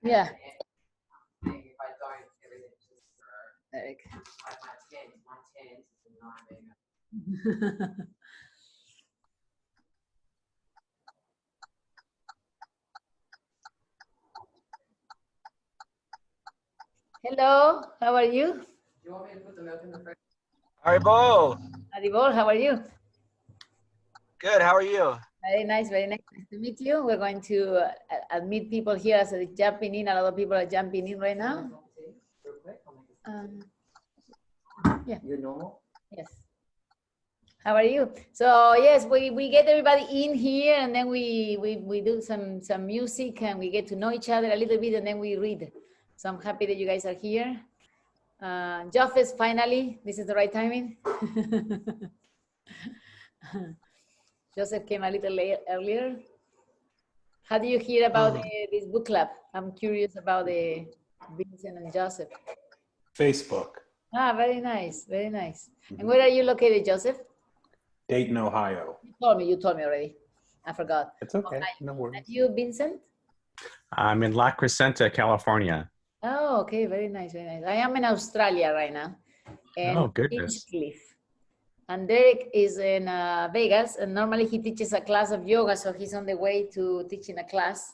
Yeah. Eric. Hello, how are you? You want me to put the milk in the fridge? Haribo. Aribol, how are you? Good, how are you? Very nice, very nice. Nice to meet you. We're going to admit people here as they're jumping in. A lot of people are jumping in right now. Yeah. You normal? Yes. How are you? So yes, we get everybody in here, and then we do some music, and we get to know each other a little bit, and then we read. So I'm happy that you guys are here. Joseph, finally, this is the right timing. Joseph came a little late earlier. How do you hear about this book club? I'm curious about the Vincent and Joseph. Facebook. Ah, very nice, very nice. And where are you located, Joseph? Dayton, Ohio. You told me already. I forgot. It's okay, Ohio. no worries. And you, Vincent? I'm in La Crescenta, California. Oh, okay, very nice, very nice. I am in Australia right now. Oh, goodness. Cliff. And Derek is in Vegas, and normally he teaches a class of yoga, so he's on the way to teaching a class.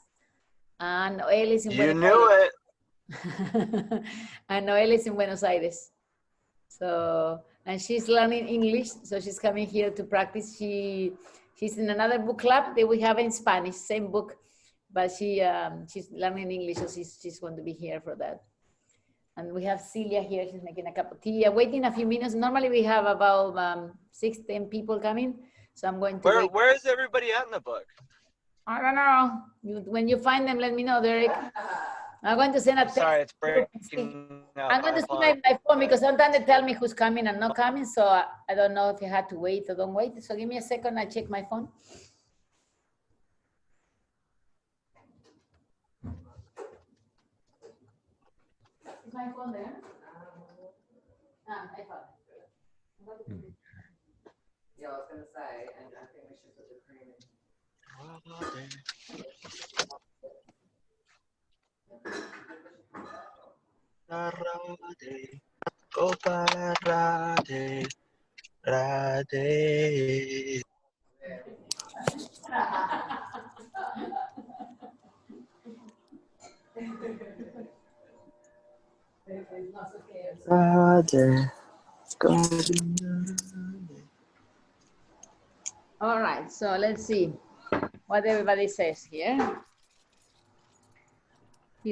And Noel is in Buenos Aires. And Noel is in Buenos Aires. So, and she's learning English, so she's coming here to practice. She's in another book club that we have in Spanish, same book, but she's learning English, so she's going to be here for that. And we have Celia here, she's making a cup of tea. I'm waiting a few minutes. Normally we have about 6-10 people coming, so I'm going to wait. Where is everybody at in the book? I don't know. When you find them, let me know, Derek. I'm going to send a text. Sorry, it's breaking up. I'm going to see my phone because sometimes they tell me who's coming and not coming, so I don't know if you had to wait or don't wait. So give me a second, I check my phone. Is my phone there? I found it. Yeah, I was going to say, and I think we should put the cream All right, so let's see what everybody says here. Do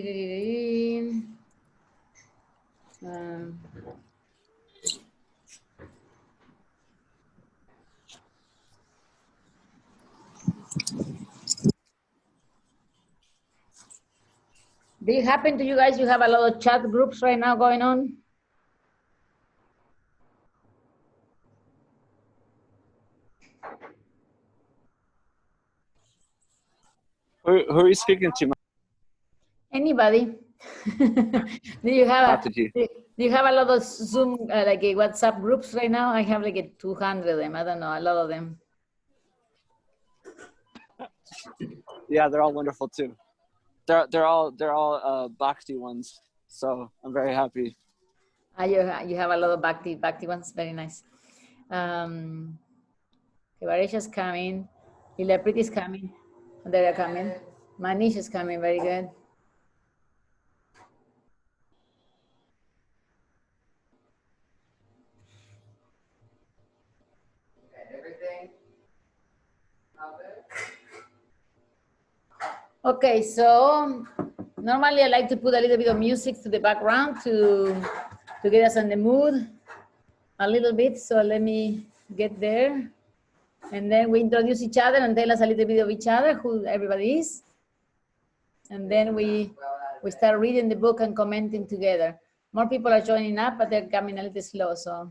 you happen to you guys, you have a lot of chat groups right now going on? Who are you speaking to? Anybody? Do you have a lot of Zoom, like WhatsApp groups right now? I have like 200 of them. I don't know, a lot of them. Yeah, they're all wonderful too. They're all Bhakti ones. So I'm very happy. You have a lot of Bhakti ones. Very nice. Varesha's coming. Lila is coming. They're coming. Manish is coming. Very good. Okay, so normally I like to put a little bit of music to the background to get us in the mood a little bit. So let me get there. And then we introduce each other and tell us a little bit of each other, who everybody is. And then we start reading the book and commenting together. More people are joining up, but they're coming a little slow, so.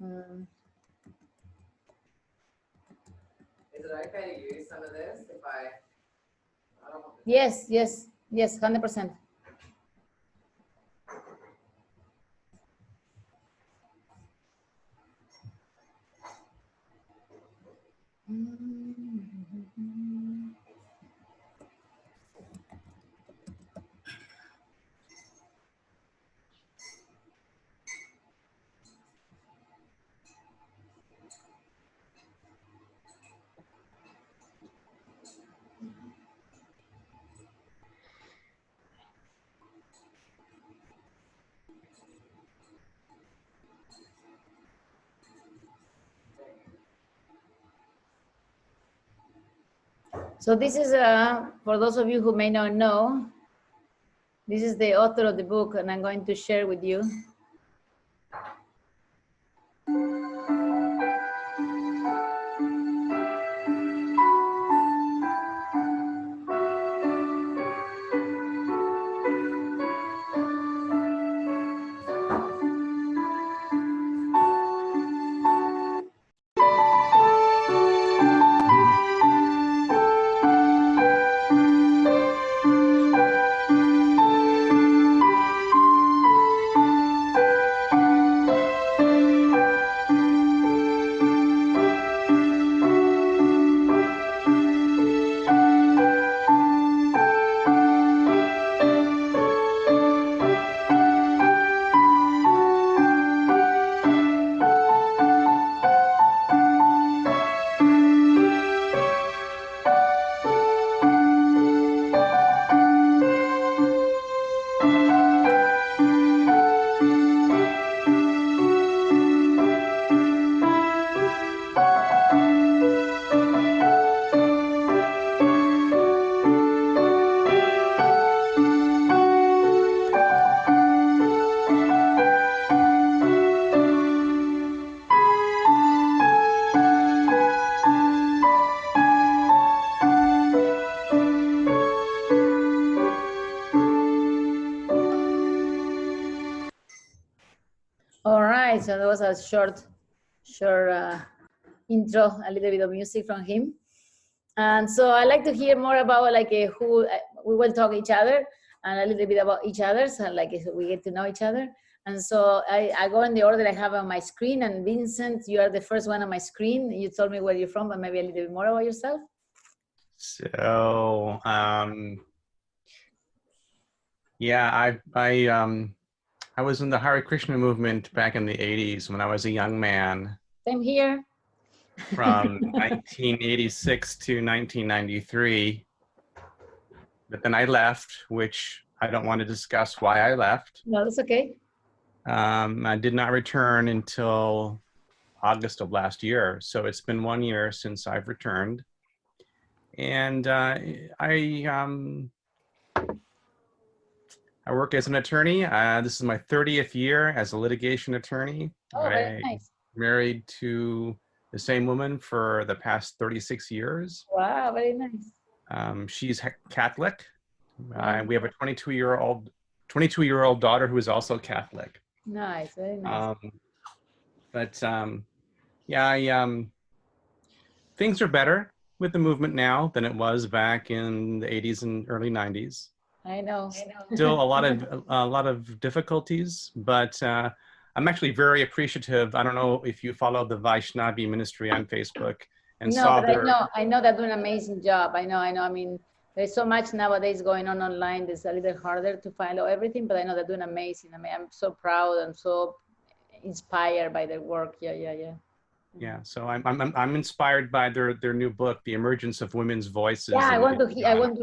Is it okay to use some of this if I don't want to? Yes, 100%. So this is, for those of you who may not know, this is the author of the book, and I'm going to share with you. All right, so that was a short intro, a little bit of music from him. And so I like to hear more about like who we will talk each other and a little bit about each other, so like we get to know each other. And so I go in the order I have on my screen. And Vincent, you are the first one on my screen. You told me where you're from, but maybe a little bit more about yourself. So, yeah, I was in the Hare Krishna movement back in the 80s when I was a young man. Same here. From 1986 to 1993. But then I left, which I don't want to discuss why I left. No, that's okay. I did not return until August of last year. So it's been 1 year since I've returned. And I work as an attorney. This is my 30th year as a litigation attorney. Oh, very nice. Married to the same woman for the past 36 years. Wow, very nice. She's Catholic. We have a 22-year-old daughter who is also Catholic. Nice, very nice. Yeah, things are better with the movement now than it was back in the 80s and early 90s. I know. Still a lot of difficulties, but I'm actually very appreciative. I don't know if you follow the Vaishnavi ministry on Facebook and saw their... I know they're doing an amazing job. I know. I mean, there's so much nowadays going on online. It's a little harder to follow everything, but I know they're doing amazing. I mean, I'm so proud and so inspired by their work. Yeah. So I'm inspired by their new book, The Emergence of Women's Voices. Yeah, I want to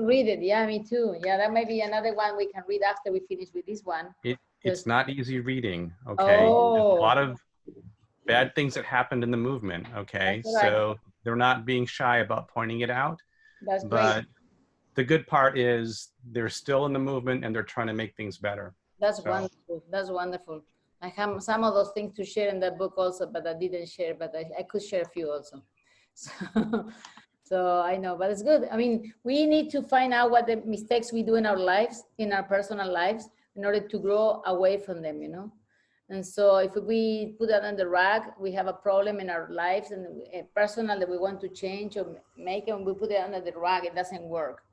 read it. Yeah, me too. Yeah, that might be another one we can read after we finish with this one. It's not easy reading. Okay, oh. There's a lot of bad things that happened in the movement. Okay, right. So they're not being shy about pointing it out. That's but great. The good part is they're still in the movement and they're trying to make things better. That's wonderful. That's wonderful. I have some of those things to share in that book also, but I didn't share, but I could share a few also. So I know, but it's good. I mean, we need to find out what the mistakes we do in our lives, in our personal lives, in order to grow away from them, you know? And so if we put that on the rug, we have a problem in our lives and personal that we want to change or make, and we put it under the rug, it doesn't work.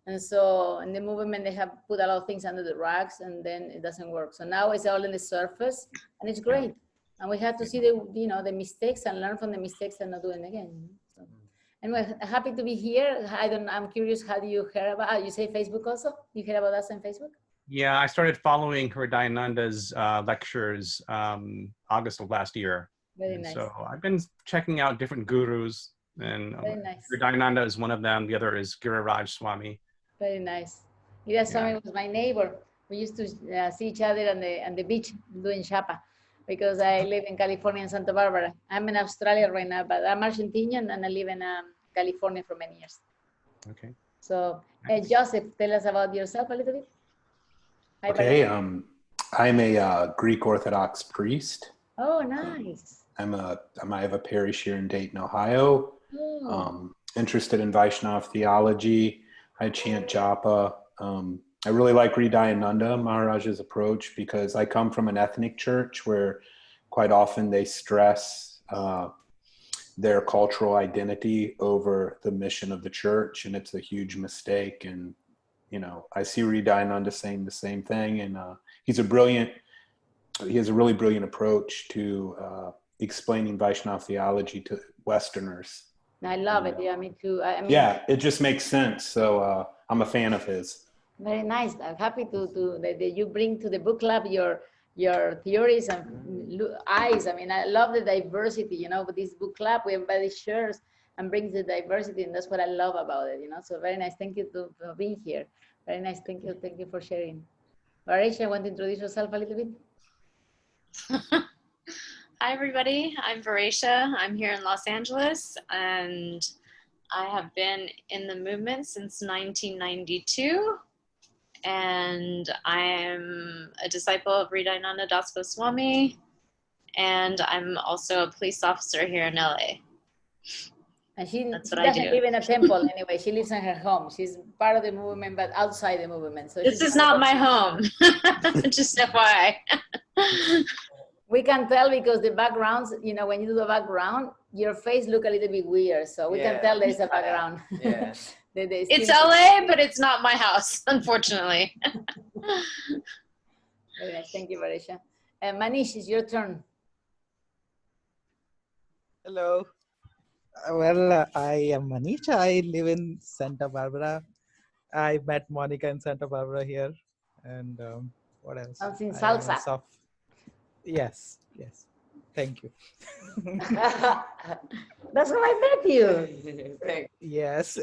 And so in the movement, they have put a lot of things under the rugs and then it doesn't work. So now it's all in the surface and it's great. And we have to see the mistakes and learn from the mistakes and not do it again. So anyway, happy to be here. I'm curious, how do you hear about, you say Facebook also? You hear about us on Facebook? Yeah, I started following Hridayananda's lectures August of last year. Very nice. So I've been checking out different gurus and very nice. Hridayananda is one of them. The other is Giriraj Swami. Very nice. Giriraj Swami was my neighbor. We used to see each other on the beach doing chapa because I live in California in Santa Barbara. I'm in Australia right now, but I'm Argentinian and I live in California for many years. Okay. So, Joseph, tell us about yourself a little bit. Hi, Okay, Varisha. I'm a Greek Orthodox priest. Oh, nice. I have a parish here in Dayton, Ohio. Oh, Interested in Vaishnav theology. I chant japa. I really like Hridayananda Maharaj's approach because I come from an ethnic church where quite often they stress their cultural identity over the mission of the church, and it's a huge mistake. And I see Hridayananda saying the same thing, and he has a really brilliant approach to explaining Vaishnav theology to Westerners. I love it. Yeah, me too. I mean, Yeah, it just makes sense. So I'm a fan of his. very nice. I'm happy that you bring to the book club your theories and eyes. I mean, I love the diversity. With this book club, everybody shares and brings the diversity, and that's what I love about it. So very nice. Thank you for being here. Very nice. Thank you. Thank you for sharing. Varisha, want to introduce yourself a little bit? Hi, everybody. I'm Varisha. I'm here in Los Angeles, and I have been in the movement since 1992. And I'm a disciple of Hridayananda Das Goswami, and I'm also a police officer here in LA. And she what I doesn't do. live in a temple anyway. She lives in her home. She's part of the movement, but outside the movement. So This is not my home. Just FYI. We can tell because the backgrounds, when you do the background, your face look a little bit weird. So we can tell there's a background. Yeah. It's LA, but it's not my house, unfortunately. Very nice. Thank you, Varisha. Manish, it's your turn. Hello. Well, I am Manish. I live in Santa Barbara. I met Monica in Santa Barbara here. And what else? Dancing I am a salsa. Yes. Thank you. That's how I met you. Yes.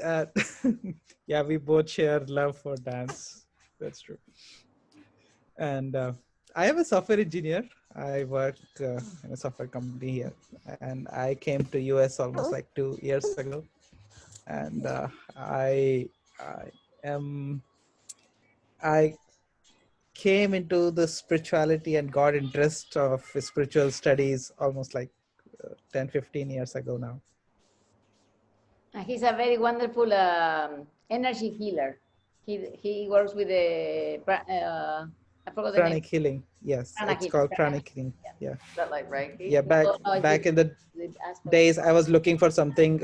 Yeah, we both share love for dance. That's true. And I am a software engineer. I work in a software company here. And I came to US almost like 2 years ago. And I came into the spirituality and got interest of spiritual studies almost like 10-15 years ago now. He's a very wonderful energy healer. He works with the I forgot the name. Pranic healing. Yes, Pranic it's healing. called pranic healing. Yeah. Is that like right? Yeah, back in the aspect. days I was looking for something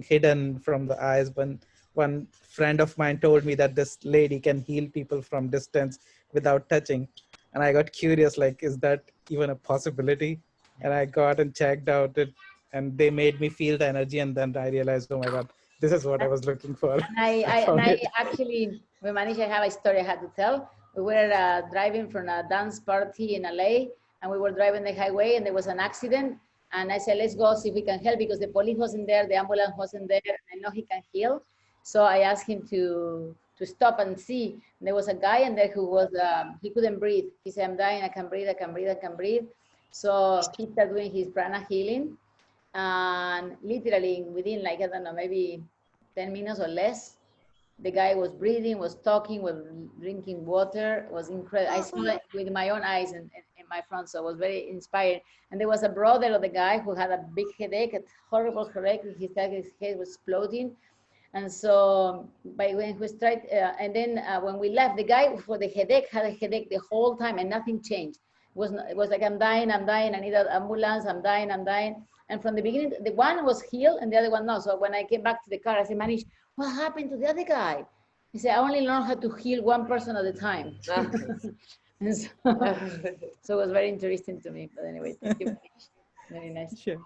hidden from the eyes. When one friend of mine told me that this lady can heal people from distance without touching, and I got curious, like, is that even a possibility? And I got and checked out it, and they made me feel the energy, and then I realized, oh my God, this is what I was looking for. I actually, with Manish, I have a story I had to tell. We were driving from a dance party in LA, and we were driving the highway, and there was an accident. And I said, let's go see if we can help, because the police wasn't there, the ambulance wasn't there, and I know he can heal. So I asked him to stop and see. And there was a guy in there who was, he couldn't breathe. He said, I'm dying, I can breathe, I can breathe, I can breathe. So he started doing his prana healing. And literally within, like, I don't know, maybe 10 minutes or less, the guy was breathing, was talking, was drinking water. It was incredible. I saw it with my own eyes in my front, so I was very inspired. And there was a brother of the guy who had a big headache, a horrible headache. His head was exploding. And so when we started, and then when we left, the guy for the headache had a headache the whole time, and nothing changed. It was like, I'm dying, I need an ambulance, I'm dying. And from the beginning, the one was healed and the other one no. So when I came back to the car, I said, Manish, what happened to the other guy? He said, I only learned how to heal one person at a time. And so it was very interesting to me. But anyway, thank you. Very nice. Sure.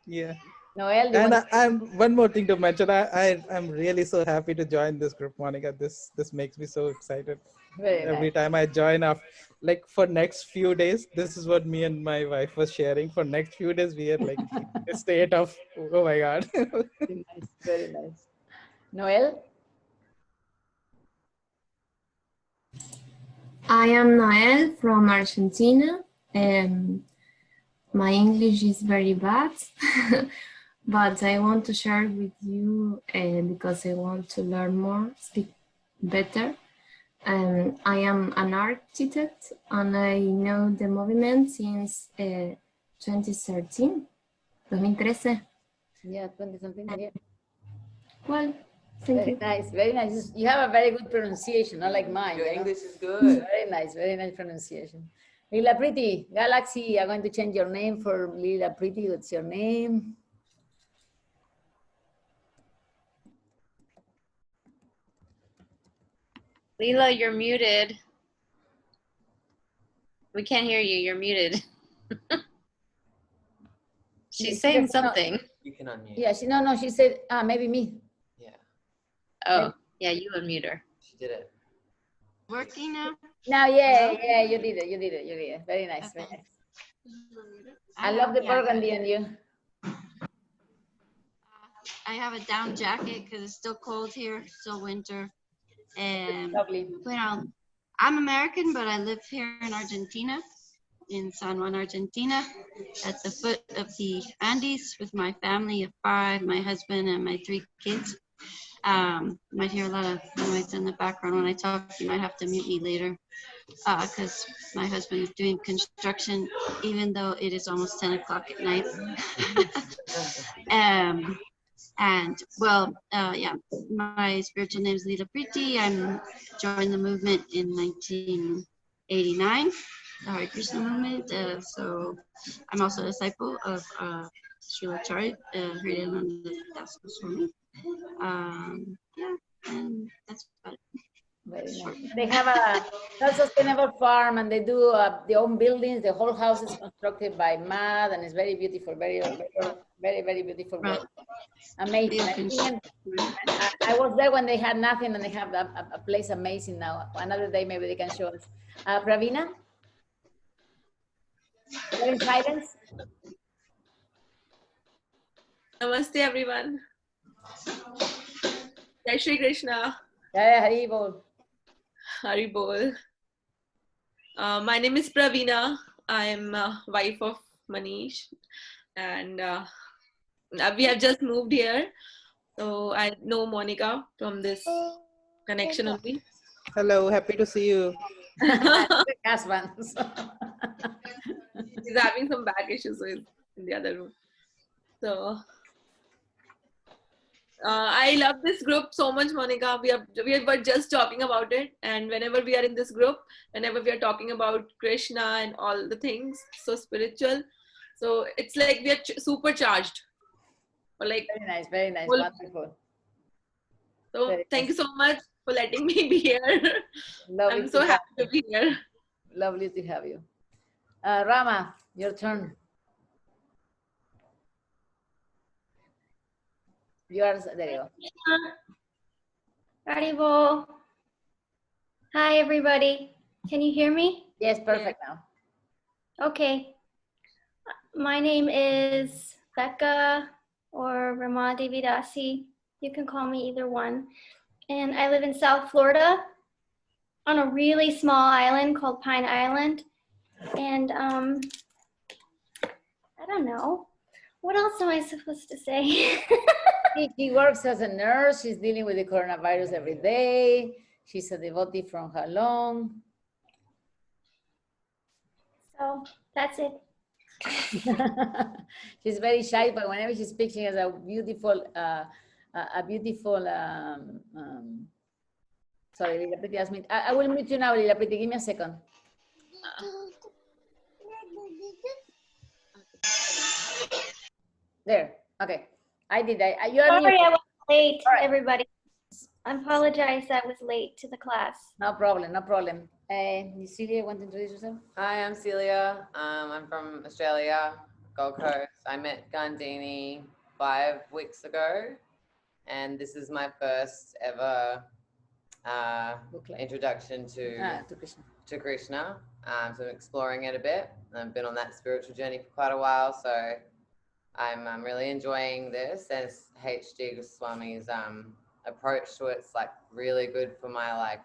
Yeah. Noel, And I'm one more thing to mention. I'm really so happy to join this group, Monica. This makes me so excited. Every time I join up, like for next few days, this is what me and my wife was sharing. For next few days, we are like a state of, oh my God. Very nice, very nice. Noel? I am Noel from Argentina. My English is very bad, but I want to share with you because I want to learn more, speak better. I am an architect and I know the movement since 2013. 2013. Yeah, 20 something. Yeah. Well, thank Very you. nice, very nice. You have a very good pronunciation, not like mine. Your you know? English is good. Very nice pronunciation. Lila Pretty, Galaxy, I'm going to change your name for Lila Pretty. What's your name? Leela, you're muted. We can't hear you. You're muted. She's saying something. You can unmute. Yeah, she said, maybe me. Yeah, Oh, yeah, you unmute her. she did it. Working now? Now, yeah, you did it. Very nice, very nice. I love the burgundy on you. I have a down jacket because it's still cold here, still winter. And Lovely. well, I'm American, but I live here in Argentina, in San Juan, Argentina, at the foot of the Andes with my family of 5, my husband and my 3 kids. You might hear a lot of noise in the background when I talk. You might have to mute me later because my husband is doing construction, even though it is almost 10 o'clock at night. And well, yeah, my spiritual name is Lila Priti. I joined the movement in 1989, the Hare Krishna movement. So I'm also a disciple of Srila Charya, Hridayananda Das Goswami. Yeah, and that's about it. Very nice. They have a self-sustainable farm and they do their own buildings. The whole house is constructed by mud and it's very beautiful, very beautiful work. Amazing. I was there when they had nothing and they have a place amazing now. Another day maybe they can show us. Pravina? You're in silence? Namaste everyone. Jai Shri Krishna. Jai Hari Bol. Hari Bol. My name is Pravina. I'm wife of Manish and we have just moved here. So I know Monica from this connection only. Hello, happy to see you. Husbands. He's having some back issues, so he's in the other room. So I love this group so much, Monica. We were just talking about it, and whenever we are in this group, whenever we are talking about Krishna and all the things so spiritual, so it's like we are supercharged. Or like very nice, wonderful. So very thank you so much for letting me be here. Lovely I'm so happy to be here. Lovely to have you. Rama, your turn. Yours, there you go. Haribol. Hi, everybody. Can you hear me? Yes, perfect now. Okay. My name is Becca or Rama Devidasi. You can call me either one. And I live in South Florida on a really small island called Pine Island. And I don't know. What else am I supposed to say? She works as a nurse. She's dealing with the coronavirus every day. She's a devotee from Halong. So that's it. She's very shy, but whenever she speaks, she has a beautiful, sorry, Lila Pretty asked me. I will mute you now, Lila Pretty. Give me a second. There. Okay. I did. You are Sorry, muted. I was late, All right. everybody. I apologize I was late to the class. No problem. No problem. Celia, want to introduce yourself? Hi, I'm Celia. I'm from Australia, Gold Coast. I met Gandini 5 weeks ago, and this is my first ever introduction to Krishna. So I'm exploring it a bit. I've been on that spiritual journey for quite a while, so I'm really enjoying this. And H.D. Goswami's approach to it's like really good for my like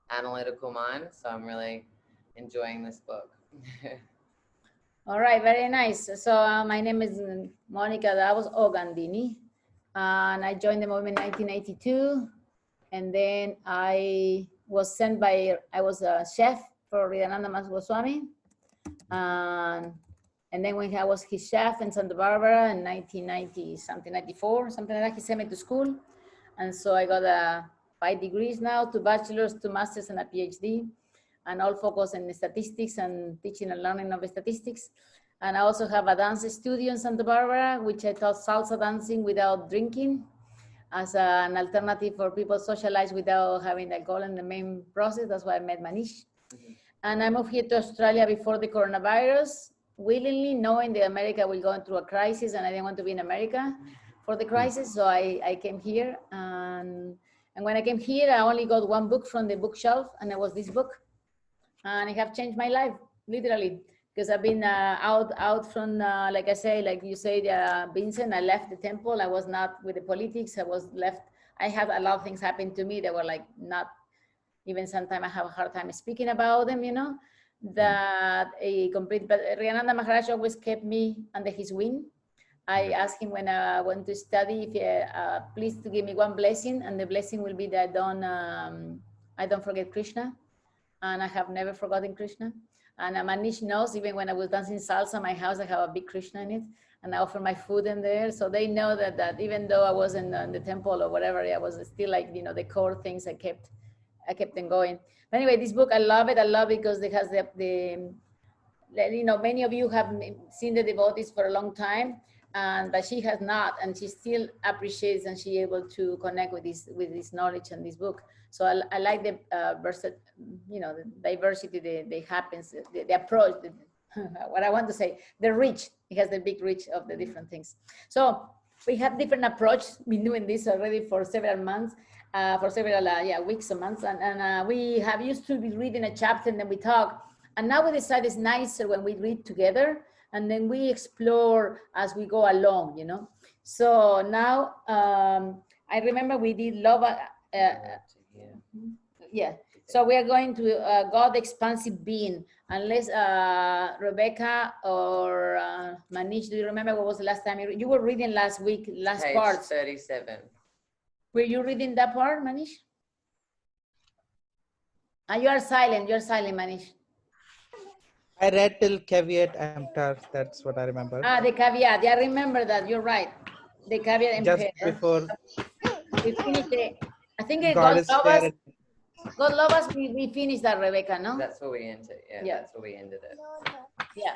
analytical mind. So I'm really enjoying this book. All right, very nice. So my name is Monica Davos Ogandini, and I joined the movement in 1982. And then I was sent by, I was a chef for Ridananda Goswami. And then when I was his chef in Santa Barbara in 1990, something 94, something like that, he sent me to school. And so I got 5 degrees now, 2 bachelors, 2 masters, and a PhD, and all focused in statistics and teaching and learning of statistics. And I also have a dance studio in Santa Barbara, which I taught salsa dancing without drinking as an alternative for people socialize without having alcohol in the main process. That's why I met Manish. And I moved here to Australia before the coronavirus, willingly knowing that America will go through a crisis and I didn't want to be in America for the crisis. So I came here. And when I came here, I only got 1 book from the bookshelf, and it was this book. And it have changed my life, literally, because I've been out from, like I say, like you say, Vincent, I left the temple. I was not with the politics. I was left. I had a lot of things happen to me that were like not, even sometimes I have a hard time speaking about them, you know, that a complete, but Riyananda Maharaj always kept me under his wing. I asked him when I went to study, if please to give me 1 blessing, and the blessing will be that I don't forget Krishna. And I have never forgotten Krishna. And Manish knows, even when I was dancing salsa, my house, I have a big Krishna in it. And I offer my food in there. So they know that even though I wasn't in the temple or whatever, I was still like, you know, the core things I kept them going. But anyway, this book, I love it. I love it because it has the you know, many of you have seen the devotees for a long time, but she has not, and she still appreciates and she able to connect with this knowledge and this book. So I like the you know, the diversity that happens, the approach, what I want to say, the reach. It has the big reach of the different things. So we have different approach. Been doing this already for several months, for several weeks or months, and we have used to be reading a chapter and then we talk. And now we decide it's nicer when we read together and then we explore as we go along, you know. So now I remember we did love. Yeah. So we are going to God expansive being, unless Rebecca or Manish, do you remember what was the last time you were reading last week, last Page part? 37. Were you reading that part, Manish? You are silent, Manish. I read till caveat emptor. That's what I remember. The caveat. Yeah, I remember that. You're right. The caveat Just emptor. before We finished it. I think God is fair. God love us. We finished that, Rebecca, no? That's where we ended. Yeah, that's where we ended it. Yeah.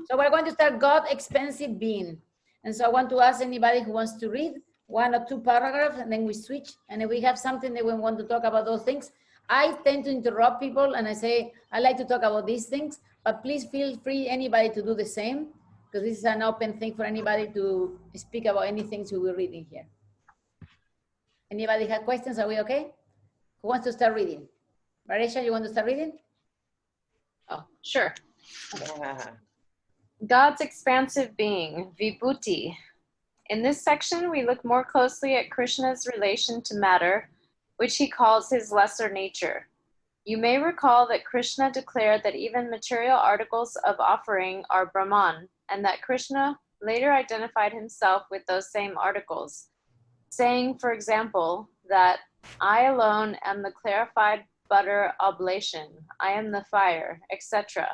So we're going to start God expensive being. And so I want to ask anybody who wants to read 1 or 2 paragraphs, and then we switch. And if we have something that we want to talk about those things, I tend to interrupt people and I say, I like to talk about these things, but please feel free, anybody, to do the same, because this is an open thing for anybody to speak about anything we were reading here. Anybody have questions? Are we okay? Who wants to start reading? Marisha, you want to start reading? Oh, sure. God's expansive being, Vibhuti. In this section, we look more closely at Krishna's relation to matter, which he calls his lesser nature. You may recall that Krishna declared that even material articles of offering are Brahman, and that Krishna later identified himself with those same articles, saying, for example, that I alone am the clarified butter oblation, I am the fire, etc.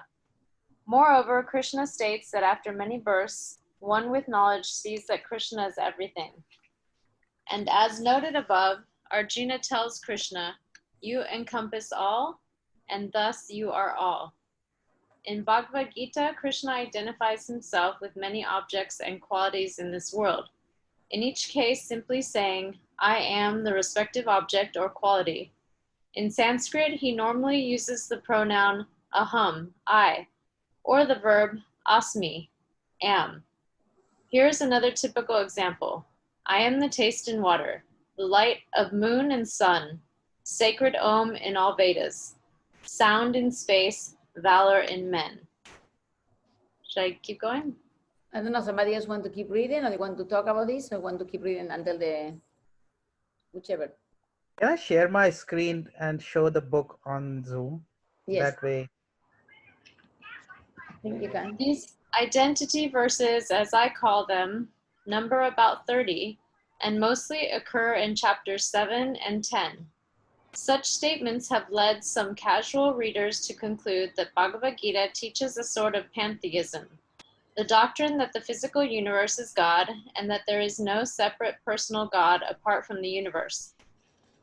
Moreover, Krishna states that after many births, one with knowledge sees that Krishna is everything. And as noted above, Arjuna tells Krishna, you encompass all, and thus you are all. In Bhagavad Gita, Krishna identifies himself with many objects and qualities in this world, in each case simply saying, I am the respective object or quality. In Sanskrit, he normally uses the pronoun aham, I, or the verb asmi, am. Here's another typical example. I am the taste in water, the light of moon and sun, sacred Om in all Vedas, sound in space, valor in men. Should I keep going? I don't know, somebody else want to keep reading, or they want to talk about this, or want to keep reading until whichever. Can I share my screen and show the book on Zoom? Yes. That way. I think you can. Identity verses, as I call them, number about 30 and mostly occur in chapters 7 and 10. Such statements have led some casual readers to conclude that Bhagavad Gita teaches a sort of pantheism, the doctrine that the physical universe is God and that there is no separate personal God apart from the universe.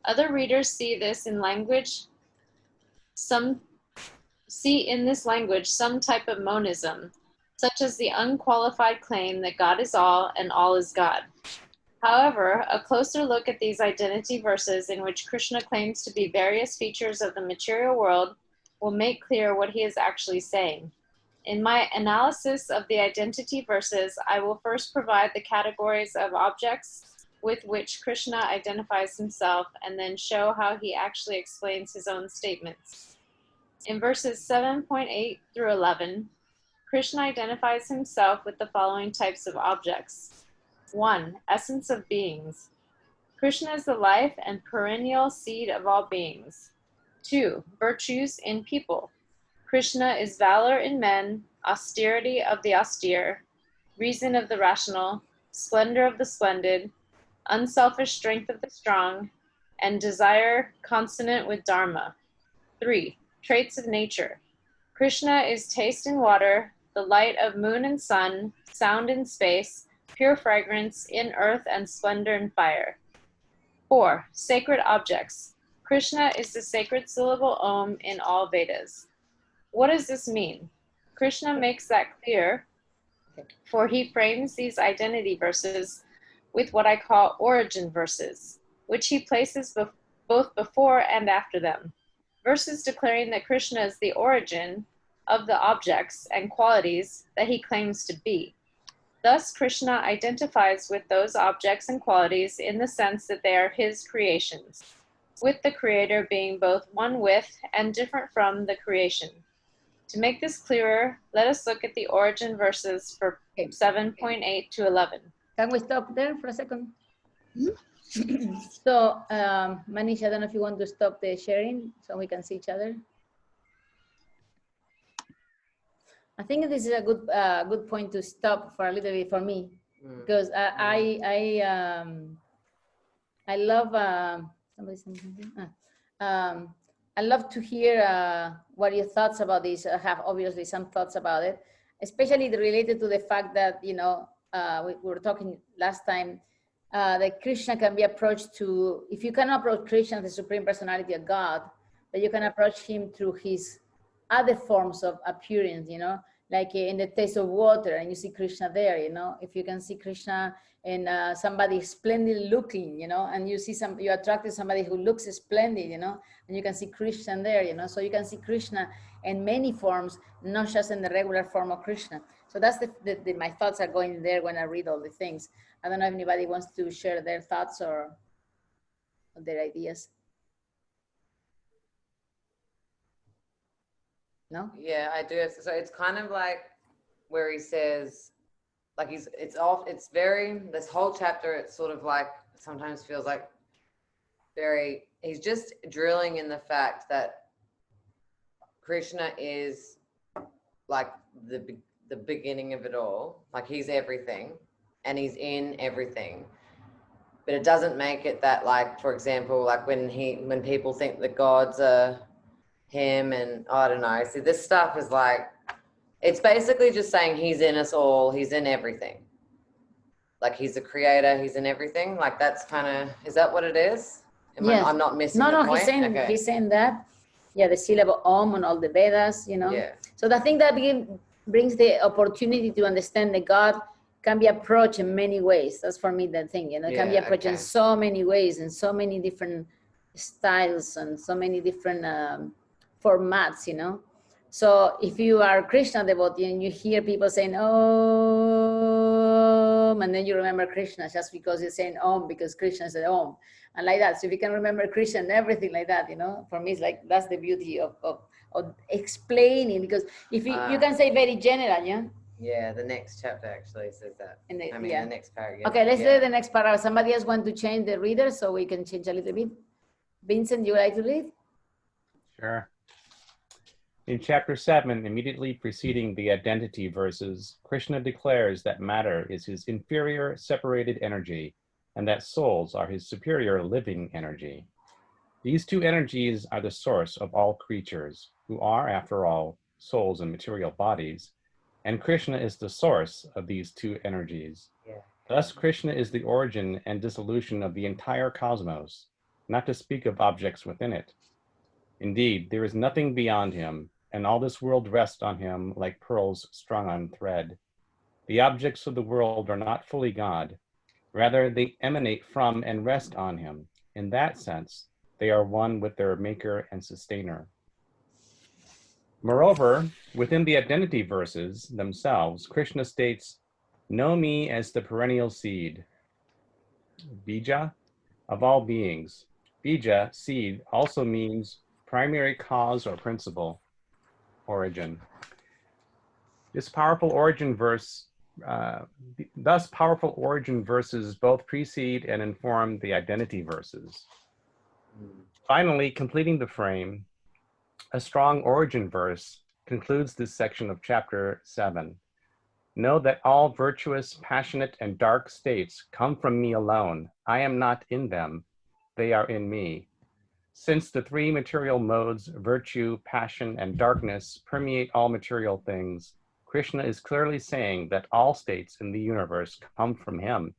Other readers see in this language some type of monism, such as the unqualified claim that God is all and all is God. However, a closer look at these identity verses in which Krishna claims to be various features of the material world will make clear what he is actually saying. In my analysis of the identity verses, I will first provide the categories of objects with which Krishna identifies himself and then show how he actually explains his own statements. In verses 7.8 through 11, Krishna identifies himself with the following types of objects. 1. Essence of beings. Krishna is the life and perennial seed of all beings. 2. Virtues in people. Krishna is valor in men, austerity of the austere, reason of the rational, splendor of the splendid, unselfish strength of the strong, and desire consonant with Dharma. 3. Traits of nature. Krishna is taste in water, the light of moon and sun, sound in space, pure fragrance in earth, and splendor in fire. 4. Sacred objects. Krishna is the sacred syllable Om in all Vedas. What does this mean? Krishna makes that clear, for he frames these identity verses with what I call origin verses, which he places both before and after them. Verses declaring that Krishna is the origin of the objects and qualities that he claims to be. Thus, Krishna identifies with those objects and qualities in the sense that they are his creations, with the Creator being both one with and different from the creation. To make this clearer, let us look at the origin verses for 7.8 to 11. Can we stop there for a second? So, Manish, I don't know if you want to stop the sharing so we can see each other. I think this is a good point to stop for a little bit for me, because I love somebody saying something? I love to hear what your thoughts about this. I have obviously some thoughts about it, especially related to the fact that, you know, we were talking last time that Krishna can be approached to, if you can approach Krishna, the Supreme Personality of God, that you can approach him through his other forms of appearance, you know, like in the taste of water, and you see Krishna there, you know, if you can see Krishna in somebody splendid looking, you know, and you see you attracted somebody who looks splendid, you know, and you can see Krishna there, you know, so you can see Krishna in many forms, not just in the regular form of Krishna. So that's my thoughts are going there when I read all the things. I don't know if anybody wants to share their thoughts or their ideas. No? Yeah, I do. So it's kind of like where he says, like it's very, this whole chapter, it's sort of like, sometimes feels like he's just drilling in the fact that Krishna is like the beginning of it all. Like he's everything and he's in everything. But it doesn't make it that, like, for example, like when people think the gods are him, and I don't know. See, this stuff is like, it's basically just saying he's in us all, he's in everything. Like he's the creator, he's in everything. Like that's kind of, is that what it is? Yes. I'm not missing the point? He's saying that. Yeah, the syllable Om on all the Vedas, you know. Yeah. So I think that brings the opportunity to understand that God can be approached in many ways. That's for me the thing, you know, it can be approached in so many ways and so many different styles and so many different formats, you know. So if you are a Krishna devotee and you hear people saying Om, and then you remember Krishna just because you're saying Om because Krishna said Om, and like that. So if you can remember Krishna and everything like that, you know, for me it's like, that's the beauty of explaining, because if you can say very general, yeah. Yeah, the next chapter actually says that. The next paragraph. Okay, let's do the next paragraph. Somebody else want to change the reader so we can change a little bit? Vincent, you like to read? Sure. In chapter 7, immediately preceding the identity verses, Krishna declares that matter is his inferior separated energy and that souls are his superior living energy. These two energies are the source of all creatures, who are, after all, souls in material bodies, and Krishna is the source of these two energies. Thus, Krishna is the origin and dissolution of the entire cosmos, not to speak of objects within it. Indeed, there is nothing beyond him, and all this world rests on him like pearls strung on thread. The objects of the world are not fully God. Rather, they emanate from and rest on him. In that sense, they are one with their maker and sustainer. Moreover, within the identity verses themselves, Krishna states, "Know me as the perennial seed, bija, of all beings." Bija, seed, also means primary cause or principle, origin. This powerful origin verse, thus powerful origin verses both precede and inform the identity verses. Finally, completing the frame, a strong origin verse concludes this section of chapter 7. Know that all virtuous, passionate, and dark states come from me alone. I am not in them. They are in me. Since the three material modes, virtue, passion, and darkness, permeate all material things, Krishna is clearly saying that all states in the universe come from him.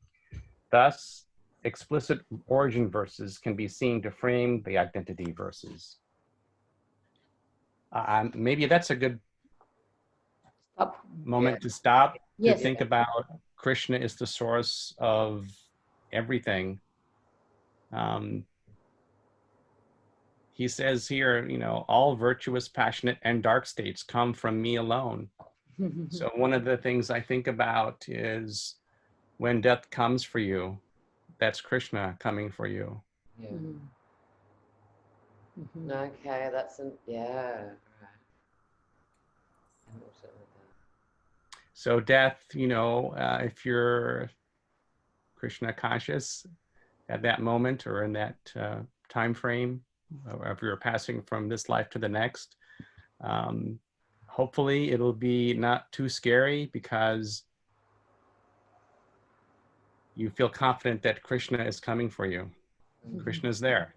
Thus, explicit origin verses can be seen to frame the identity verses. Maybe that's a good moment to stop, to think about Krishna is the source of everything. He says here, you know, all virtuous, passionate, and dark states come from me alone. So one of the things I think about is when death comes for you, that's Krishna coming for you. Yeah. Okay, that's yeah. So death, you know, if you're Krishna conscious at that moment or in that time frame, or if you're passing from this life to the next, hopefully it'll be not too scary because you feel confident that Krishna is coming for you. Krishna is there.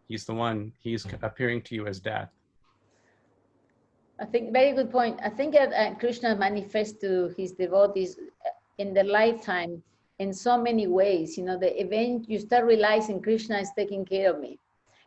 He's the one, he's appearing to you as death. I think very good point. I think that Krishna manifests to his devotees in their lifetime in so many ways. You know, the event you start realizing Krishna is taking care of me.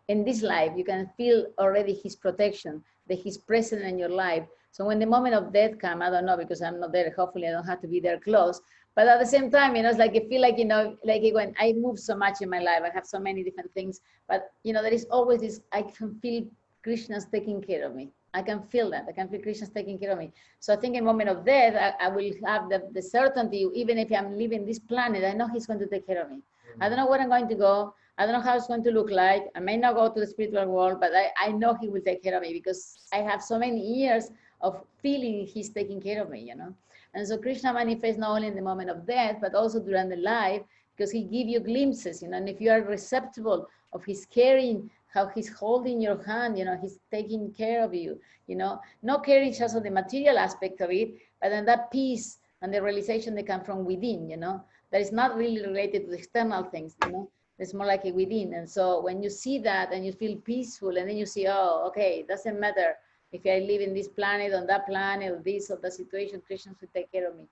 In this life, you can feel already his protection, that he's present in your life. So when the moment of death comes, I don't know, because I'm not there, hopefully I don't have to be there close. But at the same time, you know, it's like, I feel like, you know, like when I move so much in my life, I have so many different things, but, you know, there is always this, I can feel Krishna's taking care of me. I can feel that. I can feel Krishna's taking care of me. So I think in the moment of death, I will have the certainty, even if I'm leaving this planet, I know he's going to take care of me. I don't know where I'm going to go. I don't know how it's going to look like. I may not go to the spiritual world, but I know he will take care of me because I have so many years of feeling he's taking care of me, you know. And so Krishna manifests not only in the moment of death, but also during the life, because he gives you glimpses, you know, and if you are receptive of his caring, how he's holding your hand, you know, he's taking care of you, you know, not caring just of the material aspect of it, but then that peace and the realization that come from within, you know, that is not really related to the external things, you know, it's more like a within. And so when you see that and you feel peaceful, and then you see, oh, okay, it doesn't matter if I live in this planet, on that planet, or this, or that situation, Krishna will take care of me.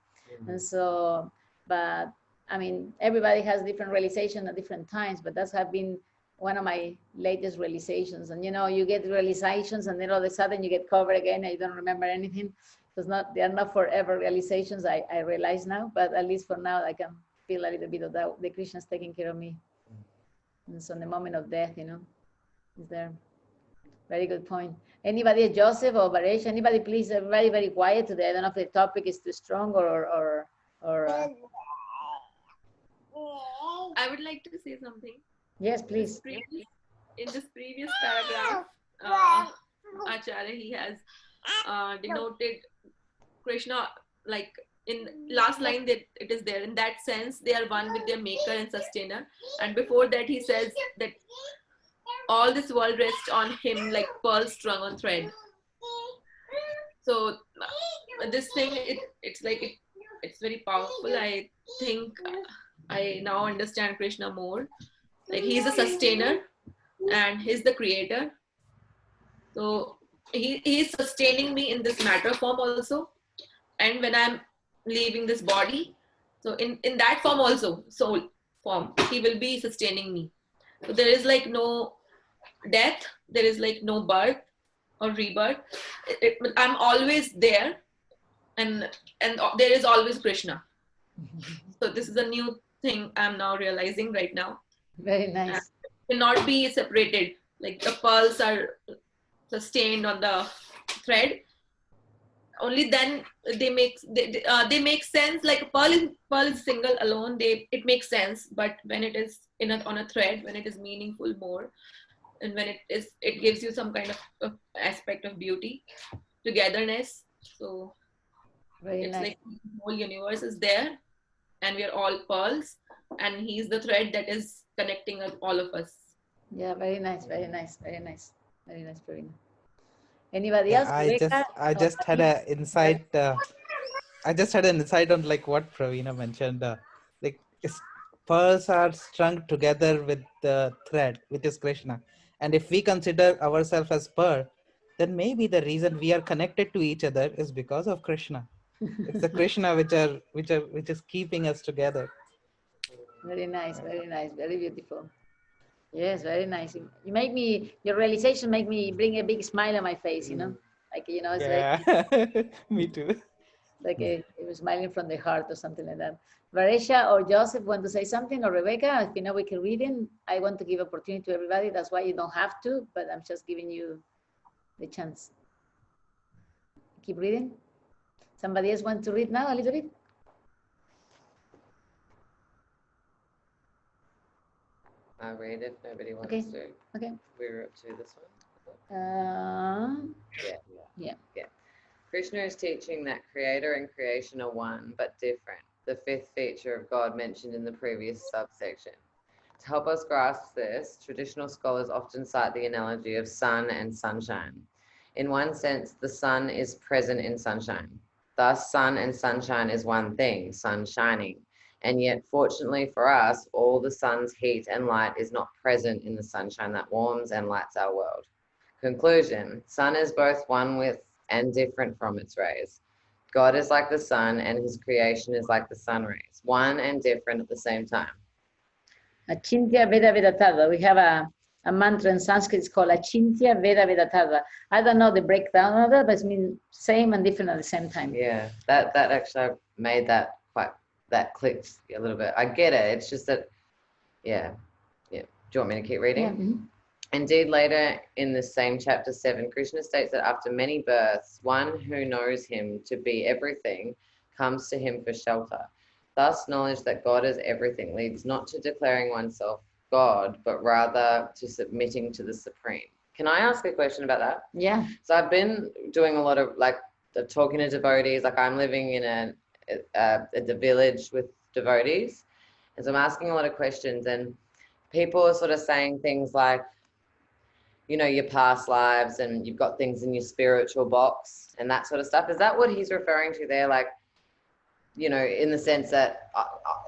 And so, but I mean, everybody has different realization at different times, but that's have been one of my latest realizations. And you know, you get realizations and then all of a sudden you get covered again and you don't remember anything. They are not forever realizations, I realize now, but at least for now I can feel a little bit of that, the Krishna's taking care of me. And so in the moment of death, you know, is there. Very good point. Anybody, Joseph or Baresh, anybody please, everybody very quiet today. I don't know if the topic is too strong or I would like to say something. Yes, please. In this previous paragraph, Acharya, he has denoted Krishna, like in last line that it is there. In that sense, they are one with their maker and sustainer. And before that, he says that all this world rests on him like pearls strung on thread. So this thing, it's very powerful. I think I now understand Krishna more. Like he's a sustainer and he's the creator. So he's sustaining me in this matter form also. And when I'm leaving this body, so in that form also, soul form, he will be sustaining me. So there is like no death, there is like no birth or rebirth. I'm always there, and there is always Krishna. So this is a new thing I'm now realizing right now. Very nice. Cannot be separated. Like the pearls are sustained on the thread. Only then they make sense. Like a pearl is single alone. It makes sense. But when it is on a thread, when it is meaningful more, and when it gives you some kind of aspect of beauty, togetherness. So very it's nice. like the whole universe is there, and we are all pearls, and he's the thread that is connecting all of us. Yeah, very nice, very nice, very nice, very nice, Pravina. Anybody Yeah, else? I just had an insight. I just had an insight on like what Pravina mentioned. Like pearls are strung together with the thread, which is Krishna. And if we consider ourselves as pearl, then maybe the reason we are connected to each other is because of Krishna. It's the Krishna which is keeping us together. Very nice, very beautiful. Yes, very nice. You make me, your realization make me bring a big smile on my face, you know? Like, you know, it's like me too. Like it was smiling from the heart or something like that. Varesha or Joseph want to say something, or Rebecca, if you know we can read in. I want to give opportunity to everybody. That's why you don't have to, but I'm just giving you the chance. Keep reading. Somebody else want to read now a little bit? I'll read it. Nobody wants to. Okay. We're up to this one. Yeah. Krishna is teaching that creator and creation are one, but different. The fifth feature of God mentioned in the previous subsection. To help us grasp this, traditional scholars often cite the analogy of sun and sunshine. In one sense, the sun is present in sunshine. Thus, sun and sunshine is one thing, sun shining. And yet, fortunately for us, all the sun's heat and light is not present in the sunshine that warms and lights our world. Conclusion, sun is both one with and different from its rays. God is like the sun and his creation is like the sun rays, one and different at the same time. Achintya Veda Vedatarva. We have a mantra in Sanskrit, it's called Achintya Veda Vedatarva. I don't know the breakdown of that, but it means same and different at the same time. Yeah, that actually made that that clicked a little bit. I get it. It's just that, yeah. Do you want me to keep reading? Yeah. Mm-hmm. Indeed, later in the same chapter 7, Krishna states that after many births, one who knows him to be everything comes to him for shelter. Thus, knowledge that God is everything leads not to declaring oneself God, but rather to submitting to the Supreme. Can I ask a question about that? Yeah. So I've been doing a lot of talking to devotees. Like I'm living in the village with devotees, and so I'm asking a lot of questions, and people are sort of saying things like, your past lives, and you've got things in your spiritual box and that sort of stuff. Is that what he's referring to there? Like, in the sense that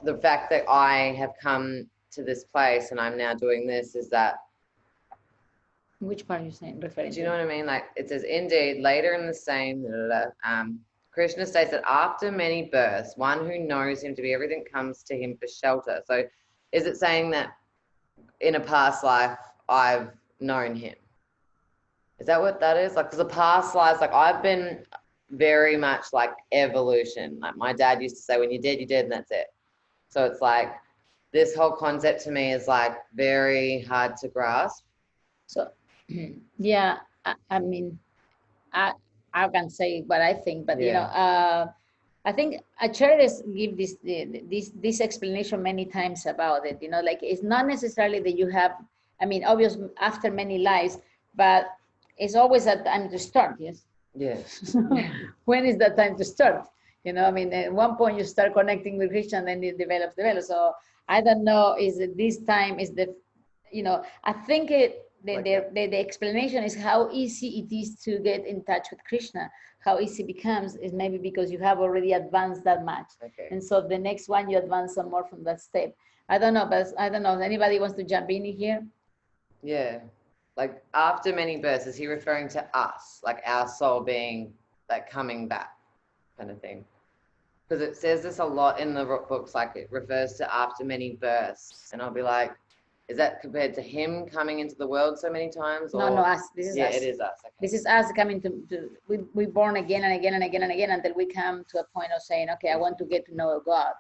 the fact that I have come to this place and I'm now doing this, is that? Which part are you saying, referring to? Do you know what I mean? Like it says, indeed, later in the same, Krishna states that after many births, one who knows him to be everything comes to him for shelter. So is it saying that in a past life, I've known him? Is that what that is? Like, because the past lives, like I've been very much like evolution. Like my dad used to say, when you're dead, and that's it. So it's like this whole concept to me is like very hard to grasp. So, yeah, I mean, I can say what I think, but I think Acharyas give this explanation many times about it. Like it's not necessarily that you have, I mean, obviously after many lives, but it's always a time to start. Yes. Yes. When is that time to start? I mean, at one point you start connecting with Krishna, and then it develops. So I don't know. Is it this time? Is the, I think the explanation is how easy it is to get in touch with Krishna. how easy it becomes is maybe because you have already advanced that much. Okay. And so the next one, you advance some more from that step. I don't know, but I don't know. Anybody wants to jump in here? Yeah. Like after many births, is he referring to us, like our soul being like coming back kind of thing? Because it says this a lot in the books, like it refers to after many births. And I'll be like, is that compared to him coming into the world so many times? No, no, us. This is yeah, us. it is us. Okay. This is us coming we born again and again and again and again until we come to a point of saying, okay, I want to get to know God.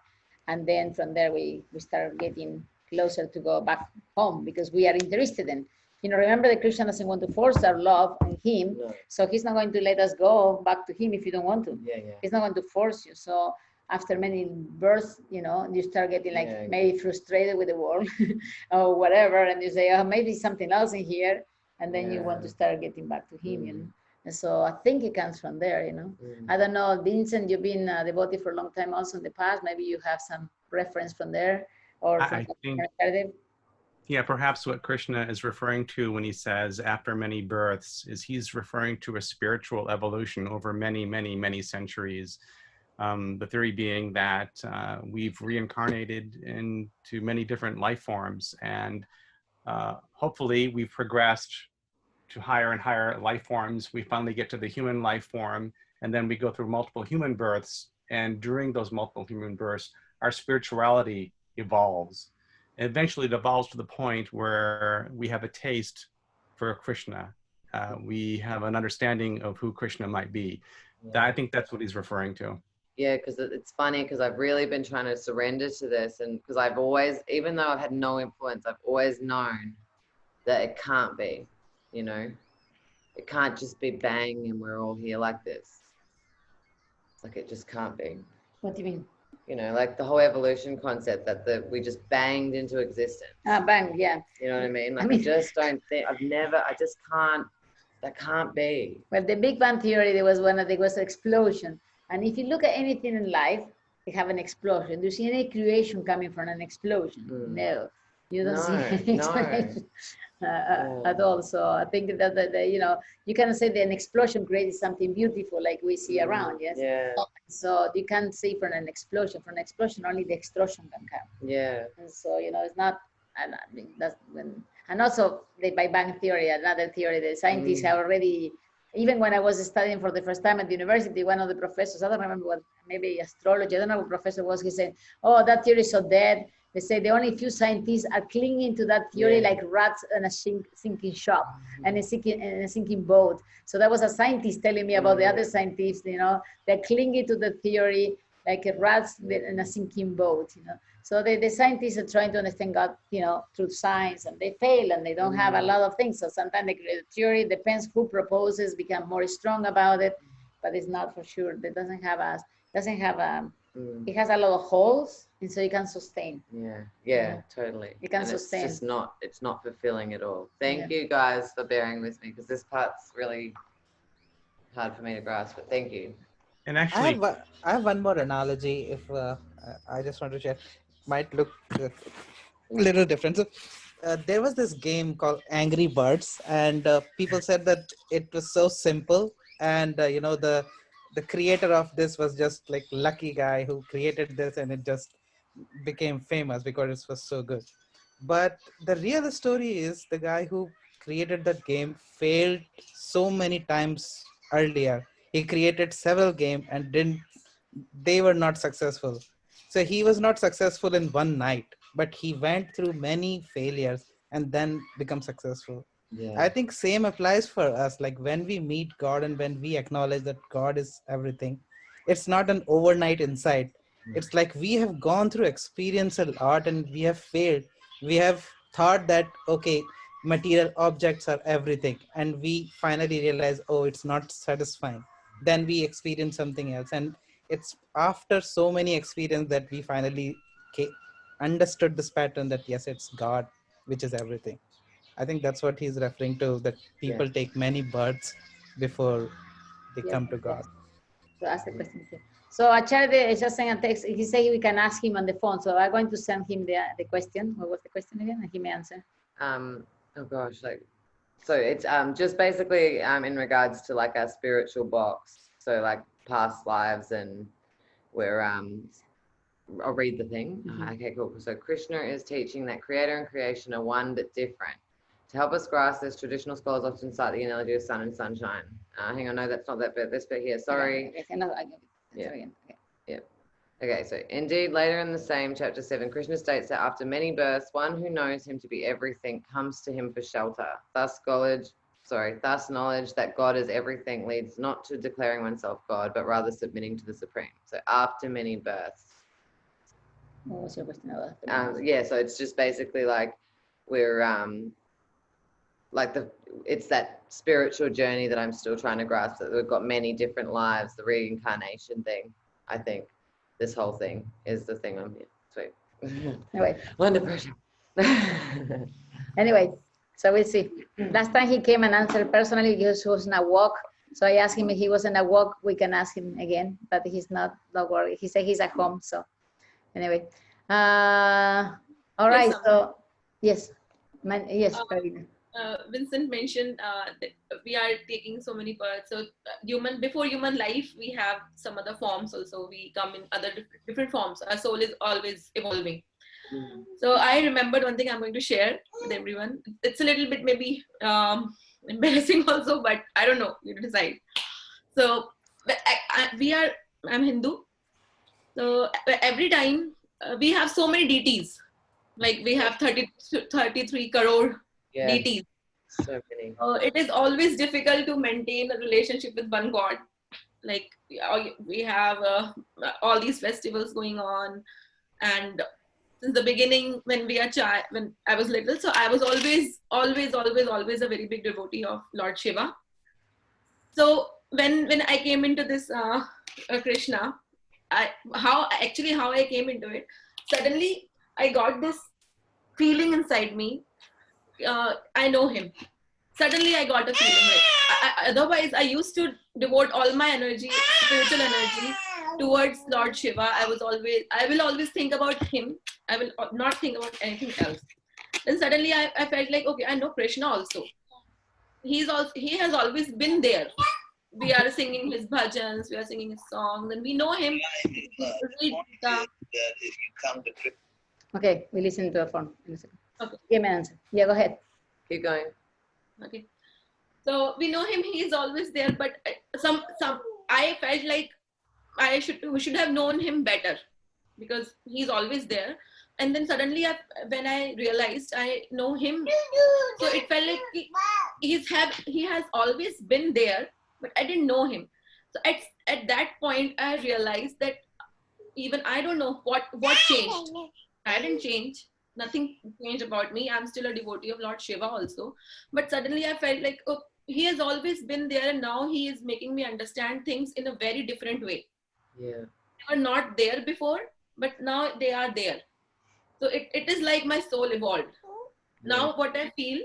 And then from there, we start getting closer to go back home because we are interested in, remember that Krishna doesn't want to force our love on him. No. So he's not going to let us go back to him if you don't want to. Yeah, yeah. He's not going to force you. So after many births, you start getting like maybe frustrated with the world or whatever. And you say, oh, maybe something else in here. And then you want to start getting back to him, And so I think it comes from there, I don't know, Vincent, you've been a devotee for a long time also in the past. Maybe you have some reference from there or from I think, yeah, perhaps what Krishna is referring to when he says after many births is he's referring to a spiritual evolution over many, many, many centuries. The theory being that we've reincarnated into many different life forms, and hopefully we've progressed to higher and higher life forms. We finally get to the human life form, and then we go through multiple human births. And during those multiple human births, our spirituality evolves. And eventually it evolves to the point where we have a taste for Krishna. We have an understanding of who Krishna might be. I think that's what he's referring to. Yeah, because it's funny because I've really been trying to surrender to this, and because I've always, even though I've had no influence, I've always known that it can't be, it can't just be bang and we're all here like this. It's like it just can't be. What do you mean? Like the whole evolution concept that we just banged into existence. Bang, yeah. You know what I mean? Like I just don't think, I just can't, that can't be. Well, the Big Bang Theory, there was an explosion. And if you look at anything in life, they have an explosion. Do you see any creation coming from an explosion? No, you don't see any explanation at all. So I think that you cannot say that an explosion creates something beautiful like we see around, yes? Yeah. So you can't say from an explosion. From an explosion, only the explosion can come. Yeah. And so, it's not, and I mean, that's when, and also the Big Bang Theory, another theory, the scientists have already, even when I was studying for the first time at the university, one of the professors, I don't remember what, maybe astrology, I don't know what professor was, he said, oh, that theory is so dead. They say the only few scientists are clinging to that theory like rats in a sinking ship and a sinking boat. So that was a scientist telling me about the other scientists, they're clinging to the theory like rats in a sinking boat, So the scientists are trying to understand God, through science, and they fail and they don't have a lot of things. So sometimes they create a theory, depends who proposes, become more strong about it, but it's not for sure. It doesn't have it has a lot of holes, and so you can sustain. Yeah, totally. You can and sustain. It's not fulfilling at all. Thank you guys for bearing with me, because this part's really hard for me to grasp, but thank you. And actually, I have one more analogy. If I just want to share, might look a little different. So, there was this game called Angry Birds, and people said that it was so simple, and the creator of this was just like lucky guy who created this, and it just became famous because it was so good. But the real story is the guy who created that game failed so many times earlier. He created several games and they were not successful. So he was not successful in one night, but he went through many failures and then become successful. I think same applies for us. Like when we meet God and when we acknowledge that God is everything, it's not an overnight insight. It's like we have gone through experiential art and we have failed. We have thought that, okay, material objects are everything. And we finally realize, oh, it's not satisfying. Then we experience something else. And it's after so many experiences that we finally understood this pattern that, yes, it's God, which is everything. I think that's what he's referring to, that people take many births before they come to God. So ask the question too. So Acharya is just saying a text. He said we can ask him on the phone. So I'm going to send him the question. What was the question again? And he may answer. Oh gosh, so it's just basically in regards to like our spiritual box. So So like past lives, and we're I'll read the thing. Okay, cool. So Krishna is teaching that creator and creation are one but different. To help us grasp this, traditional scholars often cite the analogy of sun and sunshine. Hang on, no, that's not that bit. This bit here, sorry. Okay, no, I get it. Yeah. Again. Okay. Yep. Okay, so indeed, later in the same chapter 7, Krishna states that after many births, one who knows him to be everything comes to him for shelter. Thus knowledge that God is everything leads not to declaring oneself God, but rather submitting to the Supreme. So after many births. What was your question about? Yeah, so it's just basically like we're it's that spiritual journey that I'm still trying to grasp, that we've got many different lives, the reincarnation thing. I think this whole thing is the thing I'm here. Sweet. Anyway. Under pressure. Anyway, so we'll see. Last time he came and answered personally because he was in a walk. So I asked him if he was in a walk, we can ask him again, but he's not, don't worry. He said he's at home, so anyway. All right, so yes. Yes, Vincent mentioned that we are taking so many births. So before human life, we have some other forms also. We come in other different forms. Our soul is always evolving. So I remembered one thing I'm going to share with everyone. It's a little bit maybe embarrassing also, but I don't know. You decide. So I'm Hindu. So every time we have so many deities. Like we have 33 crore deities. So many. It is always difficult to maintain a relationship with one God. Like we have all these festivals going on, and since the beginning, when I was little, so I was always a very big devotee of Lord Shiva. So when I came into this Krishna, how I came into it, suddenly I got this feeling inside me. I know him. Suddenly I got a feeling like, otherwise I used to devote all my energy, spiritual energy towards Lord Shiva. I will always think about him. I will not think about anything else. Then suddenly I felt like, okay, I know Krishna also. He has always been there. We are singing his bhajans, we are singing his songs, and we know him. Okay, we listen to the phone in a second. Okay. Give me an answer. Yeah, go ahead. Keep going. Okay. So we know him, he is always there, but I felt like we should have known him better because he's always there. And then suddenly when I realized I know him, so it felt like he has always been there, but I didn't know him. So at that point, I realized that even I don't know what changed. I didn't change. Nothing changed about me. I'm still a devotee of Lord Shiva also. But suddenly I felt like, oh, he has always been there, and now he is making me understand things in a very different way. Yeah. They were not there before, but now they are there. So it is like my soul evolved. Now what I feel,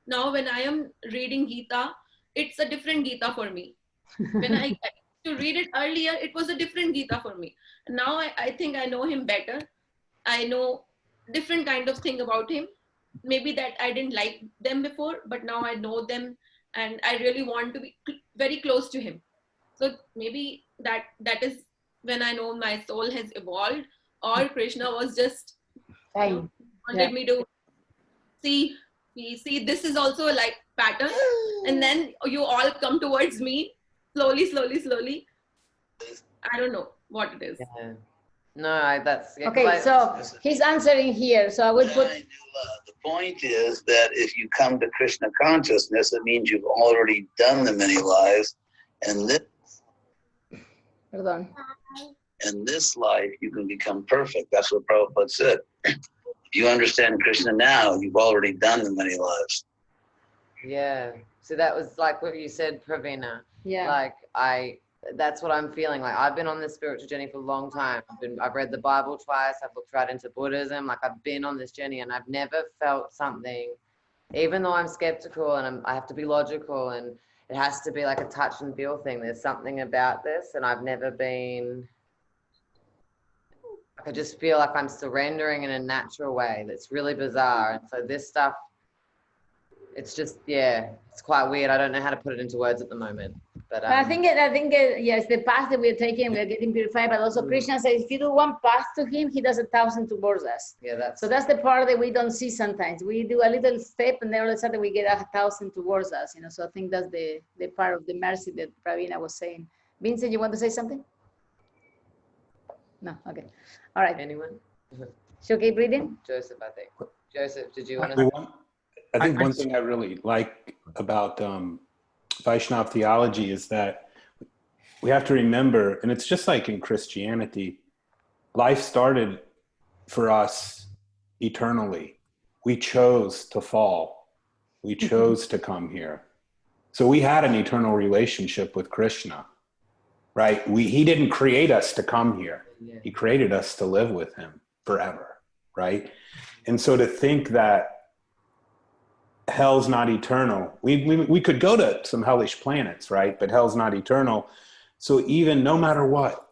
now when I am reading Gita, it's a different Gita for me. When I to read it earlier, it was a different Gita for me. Now I think I know him better. I know different kind of thing about him. Maybe that I didn't like them before, but now I know them, and I really want to be very close to him. So maybe that is when I know my soul has evolved, or Krishna was just wanted me to see this is also a like pattern, and then you all come towards me slowly. I don't know what it is. Yeah. No, that's okay. So he's answering here. So I would put. The point is that if you come to Krishna consciousness, it means you've already done the many lives, and this life you can become perfect. That's what Prabhupada said. If you understand Krishna now, you've already done the many lives. Yeah. So that was like what you said, Pravina. Yeah. Like that's what I'm feeling. Like I've been on this spiritual journey for a long time. I've read the Bible twice. I've looked right into Buddhism. Like I've been on this journey, and I've never felt something, even though I'm skeptical and I have to be logical, and it has to be like a touch and feel thing. There's something about this, and I've never been. I just feel like I'm surrendering in a natural way. That's really bizarre. And so this stuff it's just, yeah, it's quite weird. I don't know how to put it into words at the moment. But I think yes, the path that we're taking, we're getting purified, but also Krishna says, if you do one path to him, he does 1,000 towards us. Yeah, so that's the part that we don't see sometimes. We do a little step and then all of a sudden we get 1,000 towards us, so I think that's the part of the mercy that Pravina was saying. Vincent, you want to say something? No, okay. All right. Anyone? Should we keep reading? Joseph, I think. Joseph, did you want to? I think one thing I really like about Vaishnava theology is that we have to remember, and it's just like in Christianity, life started for us eternally. We chose to fall. We chose to come here. So we had an eternal relationship with Krishna, right? He didn't create us to come here. He created us to live with him forever, right? And so to think that hell's not eternal. We could go to some hellish planets, right? But hell's not eternal. So even no matter what,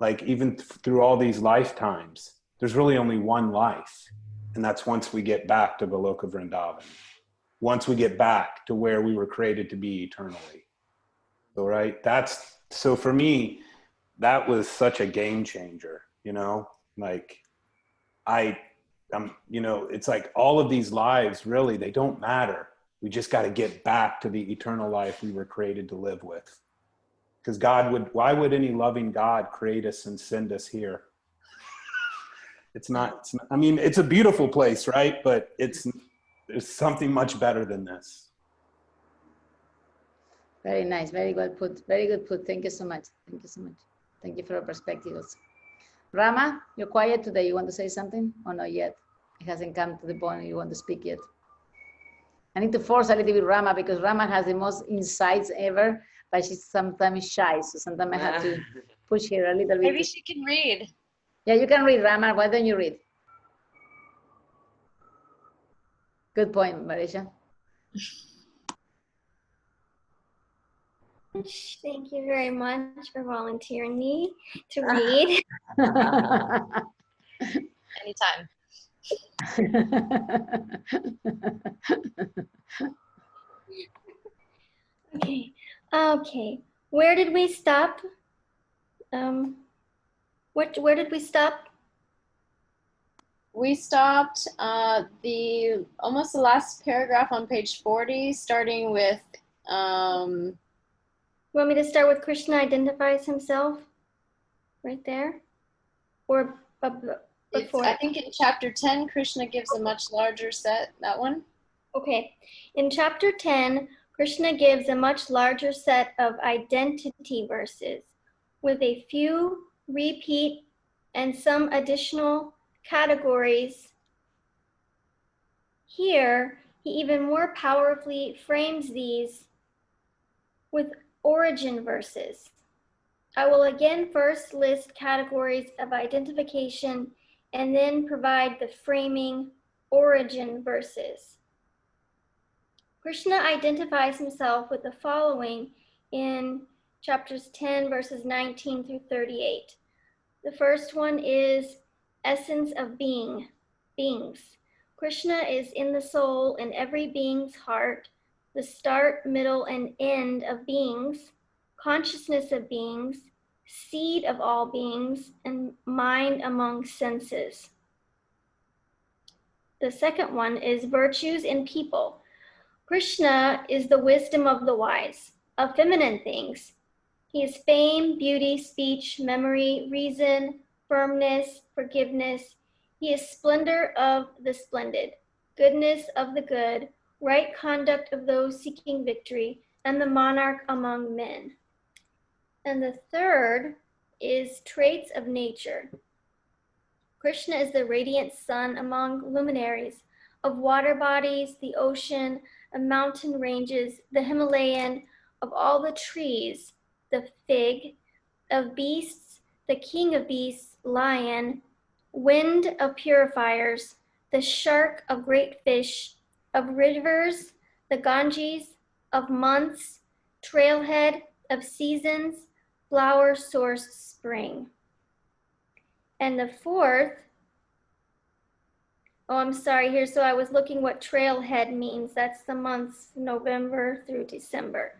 like even through all these lifetimes, there's really only one life. And that's once we get back to Goloka Vrindavan. Once we get back to where we were created to be eternally. So, right? So for me, that was such a game changer, like it's like all of these lives, really, they don't matter. We just got to get back to the eternal life we were created to live with. Because why would any loving God create us and send us here? It's not, it's a beautiful place, right? But there's something much better than this. Very nice. Very well put. Very good put. Thank you so much. Thank you so much. Thank you for your perspectives. Rama, you're quiet today. You want to say something or not yet? It hasn't come to the point you want to speak yet. I need to force a little bit Rama because Rama has the most insights ever, but she's sometimes shy. So sometimes I have to push her a little bit. Maybe she can read. Yeah, you can read, Rama. Why don't you read? Good point, Marisha. Thank you very much for volunteering me to read. Anytime. Okay. Where did we stop? Where did we stop? We stopped almost the last paragraph on page 40, starting with You want me to start with Krishna identifies himself? Right there? Or before? I think in chapter 10, Krishna gives a much larger set, that one. Okay. In chapter 10, Krishna gives a much larger set of identity verses with a few repeat and some additional categories. Here, he even more powerfully frames these with origin verses. I will again first list categories of identification and then provide the framing origin verses. Krishna identifies himself with the following in chapters 10, verses 19 through 38. The first one is essence of beings. Krishna is in the soul in every being's heart, the start, middle, and end of beings, consciousness of beings, seed of all beings, and mind among senses. The second one is virtues in people. Krishna is the wisdom of the wise, of feminine things. He is fame, beauty, speech, memory, reason, firmness, forgiveness. He is splendor of the splendid, goodness of the good, right conduct of those seeking victory, and the monarch among men. And the third is traits of nature. Krishna is the radiant sun among luminaries, of water bodies, the ocean, of mountain ranges, the Himalayan, of all the trees, the fig, of beasts, the king of beasts, lion, wind of purifiers, the shark of great fish, of rivers, the Ganges, of months, trailhead, of seasons, flower source spring. And the fourth Oh, I'm sorry here. So I was looking what trailhead means. That's the months November through December.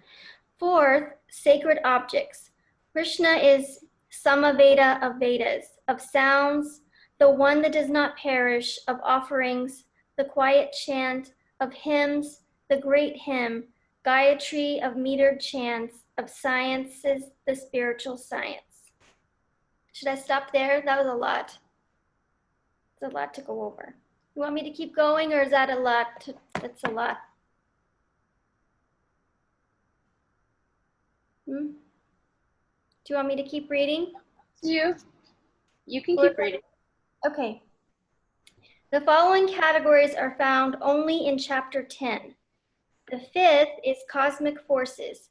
Fourth, sacred objects. Krishna is Samaveda of Vedas, of sounds, the one that does not perish, of offerings, the quiet chant, of hymns, the great hymn, Gayatri of metered chants, of sciences, the spiritual science. Should I stop there? That was a lot. It's a lot to go over. You want me to keep going, or is that a lot? That's a lot. Do you want me to keep reading? You can keep reading. Okay. The following categories are found only in chapter 10. The fifth is cosmic forces.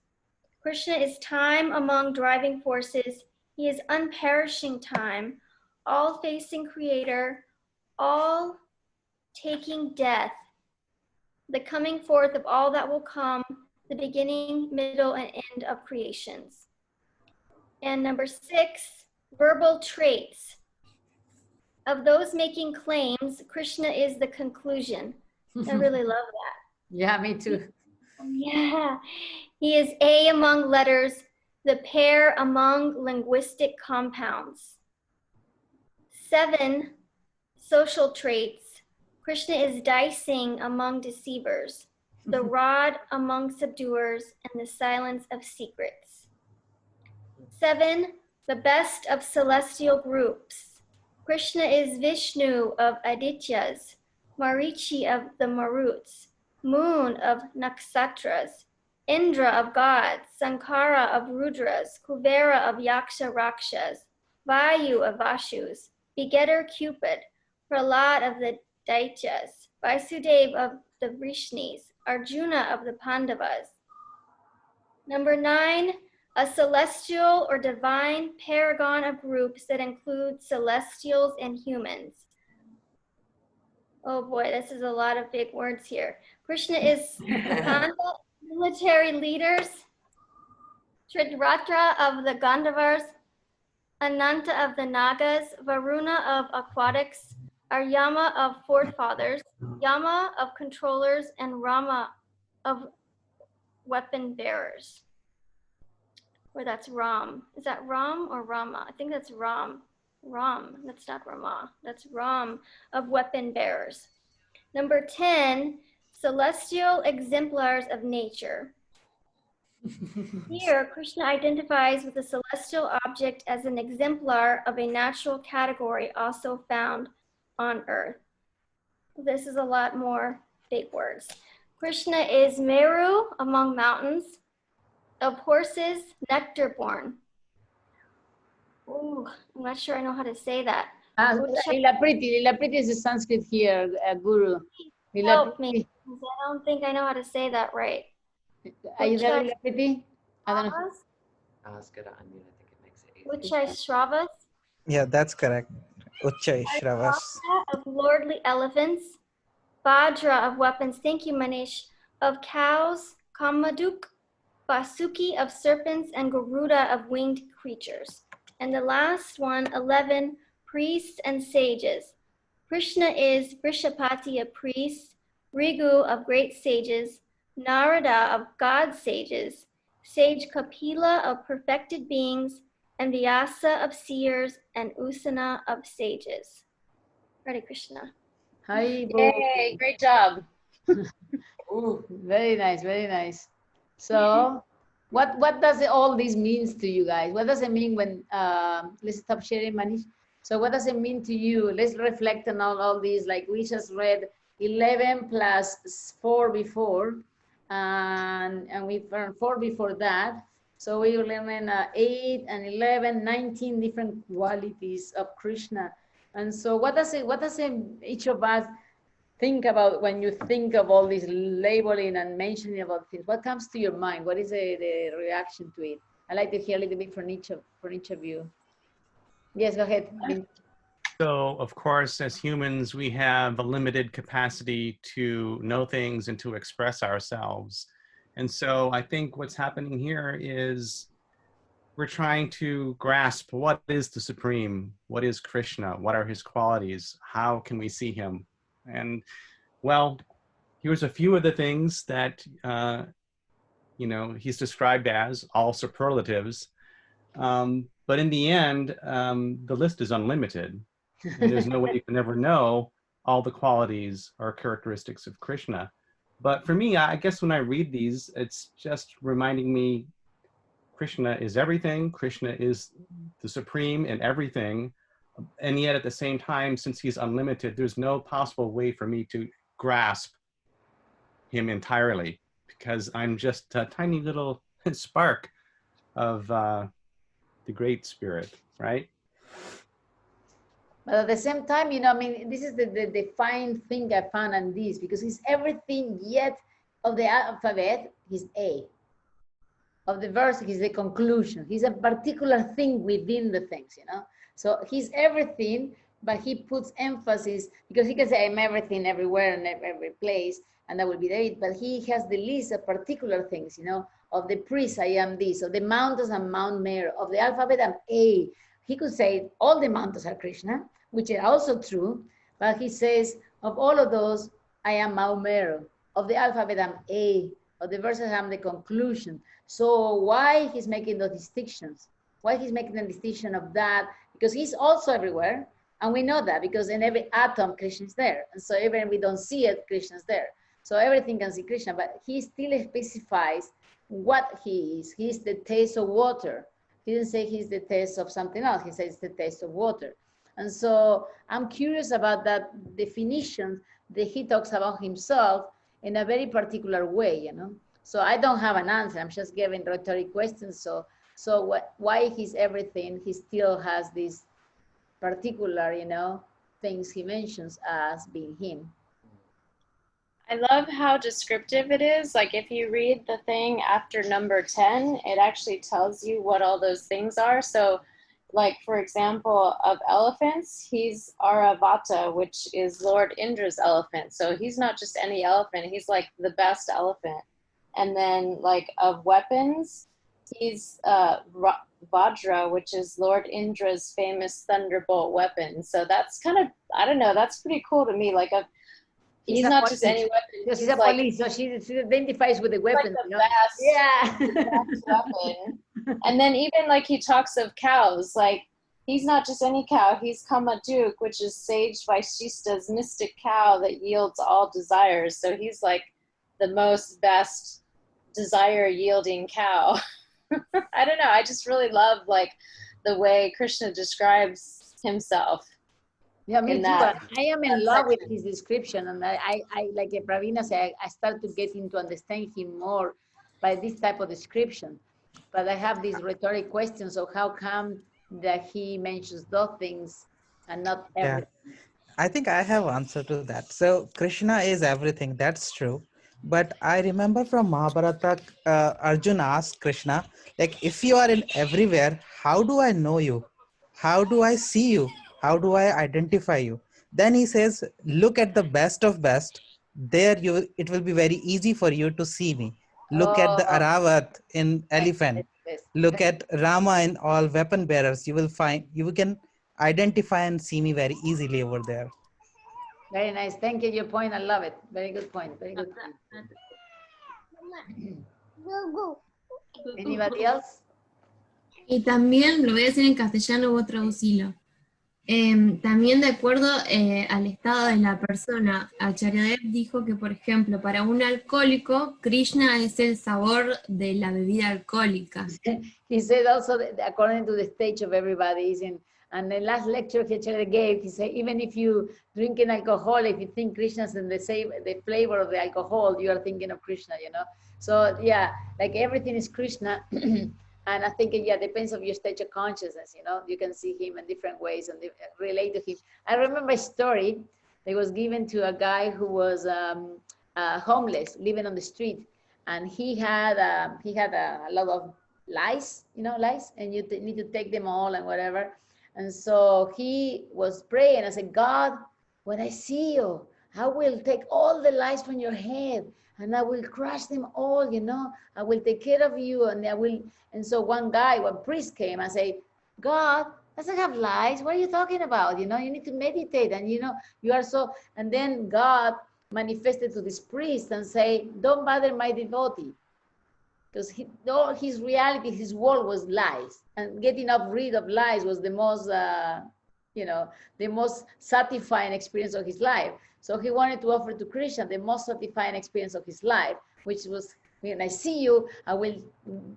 Krishna is time among driving forces. He is unperishing time, all-facing creator, all taking death, the coming forth of all that will come, the beginning, middle, and end of creations. And number 6, verbal traits. Of those making claims, Krishna is the conclusion. I really love that. Yeah, me too. Yeah. He is A among letters, the pair among linguistic compounds. 7, social traits. Krishna is dicing among deceivers, the rod among subduers, and the silence of secrets. 7, the best of celestial groups. Krishna is Vishnu of Adityas, Marichi of the Maruts, Moon of Nakshatras, Indra of gods, Sankara of Rudras, Kuvera of Yaksha Rakshas, Vayu of Vashus, Begetter Cupid, Prahlad of the Daityas, Vasudev of the Vrishnis, Arjuna of the Pandavas. Number 9, a celestial or divine paragon of groups that include celestials and humans. Oh boy, this is a lot of big words here. Krishna is Kanda, military leaders, Tridratra of the Gandhavars, Ananta of the Nagas, Varuna of aquatics, Aryama of forefathers, Yama of controllers, and Rama of weapon bearers. Or that's Ram. Is that Ram or Rama? I think that's Ram. Ram, that's not Rama. That's Ram of weapon bearers. Number 10, celestial exemplars of nature. Here, Krishna identifies with a celestial object as an exemplar of a natural category also found on earth. This is a lot more big words. Krishna is Meru among mountains, of horses, nectar born. Ooh, I'm not sure I know how to say that. Lila Priti is a Sanskrit here, Guru. Help me, because I don't think I know how to say that right. Are you there, Lila Priti? I don't know. Ask her to unmute. I think it makes it easier. Uchai Shravas. Yeah, that's correct. Uchai Shravas. Of lordly elephants. Vajra of weapons. Thank you, Manish. Of cows. Kamaduk. Vasuki of serpents, and Garuda of winged creatures. And the last one, 11, priests and sages. Krishna is Vrishapati of priests, Rigu of great sages, Narada of god sages, sage Kapila of perfected beings, and Vyasa of seers, and Usana of sages. Hare Krishna. Hi, Yay, great job. Ooh, very nice, very nice. So, what does all this means to you guys? What does it mean when, let's stop sharing, Manish. So what does it mean to you? Let's reflect on all these, like we just read 11 plus 4 before, and we learned 4 before that. So we learned 8 and 11, 19 different qualities of Krishna. And so what does each of us think about when you think of all this labeling and mentioning about things? What comes to your mind? What is the reaction to it? I'd like to hear a little bit from each of you. Yes, go ahead. So, of course, as humans, we have a limited capacity to know things and to express ourselves. And so I think what's happening here is we're trying to grasp what is the Supreme, what is Krishna, what are his qualities, how can we see him? And well, here's a few of the things that, he's described as all superlatives. But in the end, the list is unlimited. And there's no way you can ever know all the qualities or characteristics of Krishna. But for me, I guess when I read these, it's just reminding me Krishna is everything. Krishna is the supreme in everything. And yet at the same time, since he's unlimited, there's no possible way for me to grasp him entirely, because I'm just a tiny little spark of the great spirit, right? But at the same time, I mean, this is the fine thing I found on this, because he's everything, yet of the alphabet, he's A. Of the verse, he's the conclusion. He's a particular thing within the things, So he's everything, but he puts emphasis, because he can say, I'm everything, everywhere, and every place, and that will be it. But he has the list of particular things, of the priest, I am this, of the mountains, I'm Mount Meru, of the alphabet, I'm A. He could say all the mountains are Krishna, which is also true, but he says, of all of those, I am Mount Meru. Of the alphabet, I'm A. Of the verses, I'm the conclusion. So why he's making those distinctions? Why he's making the distinction of that? Because he's also everywhere, and we know that because in every atom, Krishna is there. And so even if we don't see it, Krishna is there. So everything can see Krishna, but he still specifies what he is. He's the taste of water. He didn't say he's the taste of something else. He says the taste of water. And so I'm curious about that definition that he talks about himself in a very particular way, So I don't have an answer. I'm just giving rhetoric questions. So why he's everything, he still has these particular, things he mentions as being him. I love how descriptive it is. Like if you read the thing after number 10, it actually tells you what all those things are. So like, for example, of elephants, he's Aravata, which is Lord Indra's elephant. So he's not just any elephant, he's like the best elephant. And then like of weapons, he's Vajra, which is Lord Indra's famous thunderbolt weapon. So that's kind of, I don't know, that's pretty cool to me. Like he's not just any weapon. She's a like, police, so she identifies with the weapon. Like the best, yeah. the best weapon. And then even like he talks of cows, like he's not just any cow, he's Kamaduk, which is Sage Vaishista's mystic cow that yields all desires. So he's like the most best desire yielding cow. I don't know, I just really love like the way Krishna describes himself. Yeah, me too. That, I am in love with his description, and I like Pravina said, I start to get to understand him more by this type of description. But I have these rhetoric questions of how come that he mentions those things and not everything. Yeah, I think I have answer to that. So Krishna is everything. That's true. But I remember from Mahabharata, Arjuna asked Krishna, like, if you are in everywhere, how do I know you? How do I see you? How do I identify you? Then he says, look at the best of best. There it will be very easy for you to see me. Look at the Aravat in elephant. Look at Rama in all weapon bearers. You can identify and see me very easily over there. Very nice. Thank you. Your point. I love it. Very good point. Very good point. Anybody else? Y también lo voy a decir en castellano, vos traducilo. También de acuerdo al estado de la persona, Acharyadev dijo que, por ejemplo, para un alcohólico, Krishna es el sabor de la bebida alcohólica. He said also that according to the stage of everybody is in, and the last lecture he actually gave, he said, even if you drink an alcohol, if you think Krishna's in the flavor of the alcohol, you are thinking of Krishna, So yeah, like everything is Krishna. And I think it depends on your stage of consciousness, you can see him in different ways and relate to him. I remember a story that was given to a guy who was homeless, living on the street. And he had a lot of lice, lice, and you need to take them all and whatever. And so he was praying. I said, God, when I see you, I will take all the lice from your head and I will crush them all, I will take care of you, and I will. And so one priest came and said, God, doesn't have lies. What are you talking about? You know, you need to meditate, and you know, you are so, and then God manifested to this priest and say, don't bother my devotee. Because all his reality, his world was lies, and getting rid of lies was the most, you know, the most satisfying experience of his life. So he wanted to offer to Krishna the most satisfying experience of his life, which was, when I see you, I will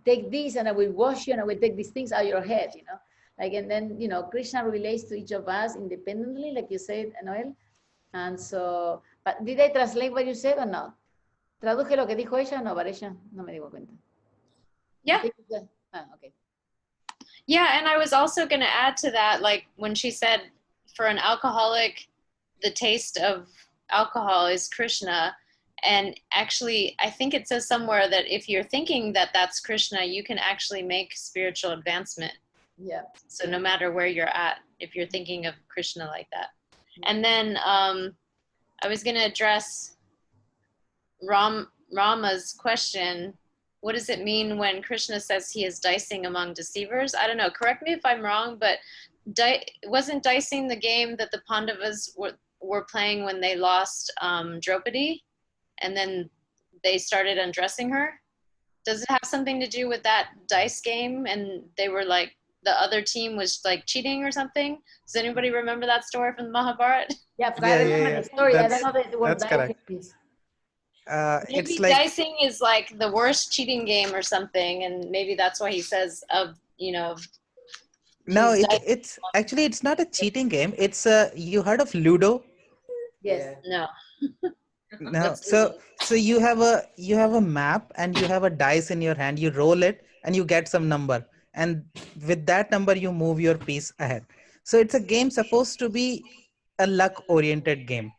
take this and I will wash you and I will take these things out of your head, you know. Like, and then, you know, Krishna relates to each of us independently, like you said, Noel. And so, but did I translate what you said or not? ¿Traduje lo que dijo ella o no, Varesha? No me digo cuenta. Yeah. Okay. Yeah, and I was also going to add to that, like when she said for an alcoholic, the taste of alcohol is Krishna. And actually, I think it says somewhere that if you're thinking that that's Krishna, you can actually make spiritual advancement. Yeah. So no matter where you're at, if you're thinking of Krishna like that. And then I was going to address Rama's question. What does it mean when Krishna says he is dicing among deceivers? I don't know. Correct me if I'm wrong, but wasn't dicing the game that the Pandavas were playing when they lost Draupadi? And then they started undressing her? Does it have something to do with that dice game? And they were like, the other team was like cheating or something? Does anybody remember that story from the Mahabharata? Yeah, I remember the story. I don't know the word That's correct. is. Maybe It's like dicing is like the worst cheating game or something, and maybe that's why he says no, he's it's actually it's not a cheating game. It's you heard of Ludo? Yes. No. No. So you have a map and you have a dice in your hand. You roll it and you get some number, and with that number you move your piece ahead. So it's a game supposed to be a luck oriented game,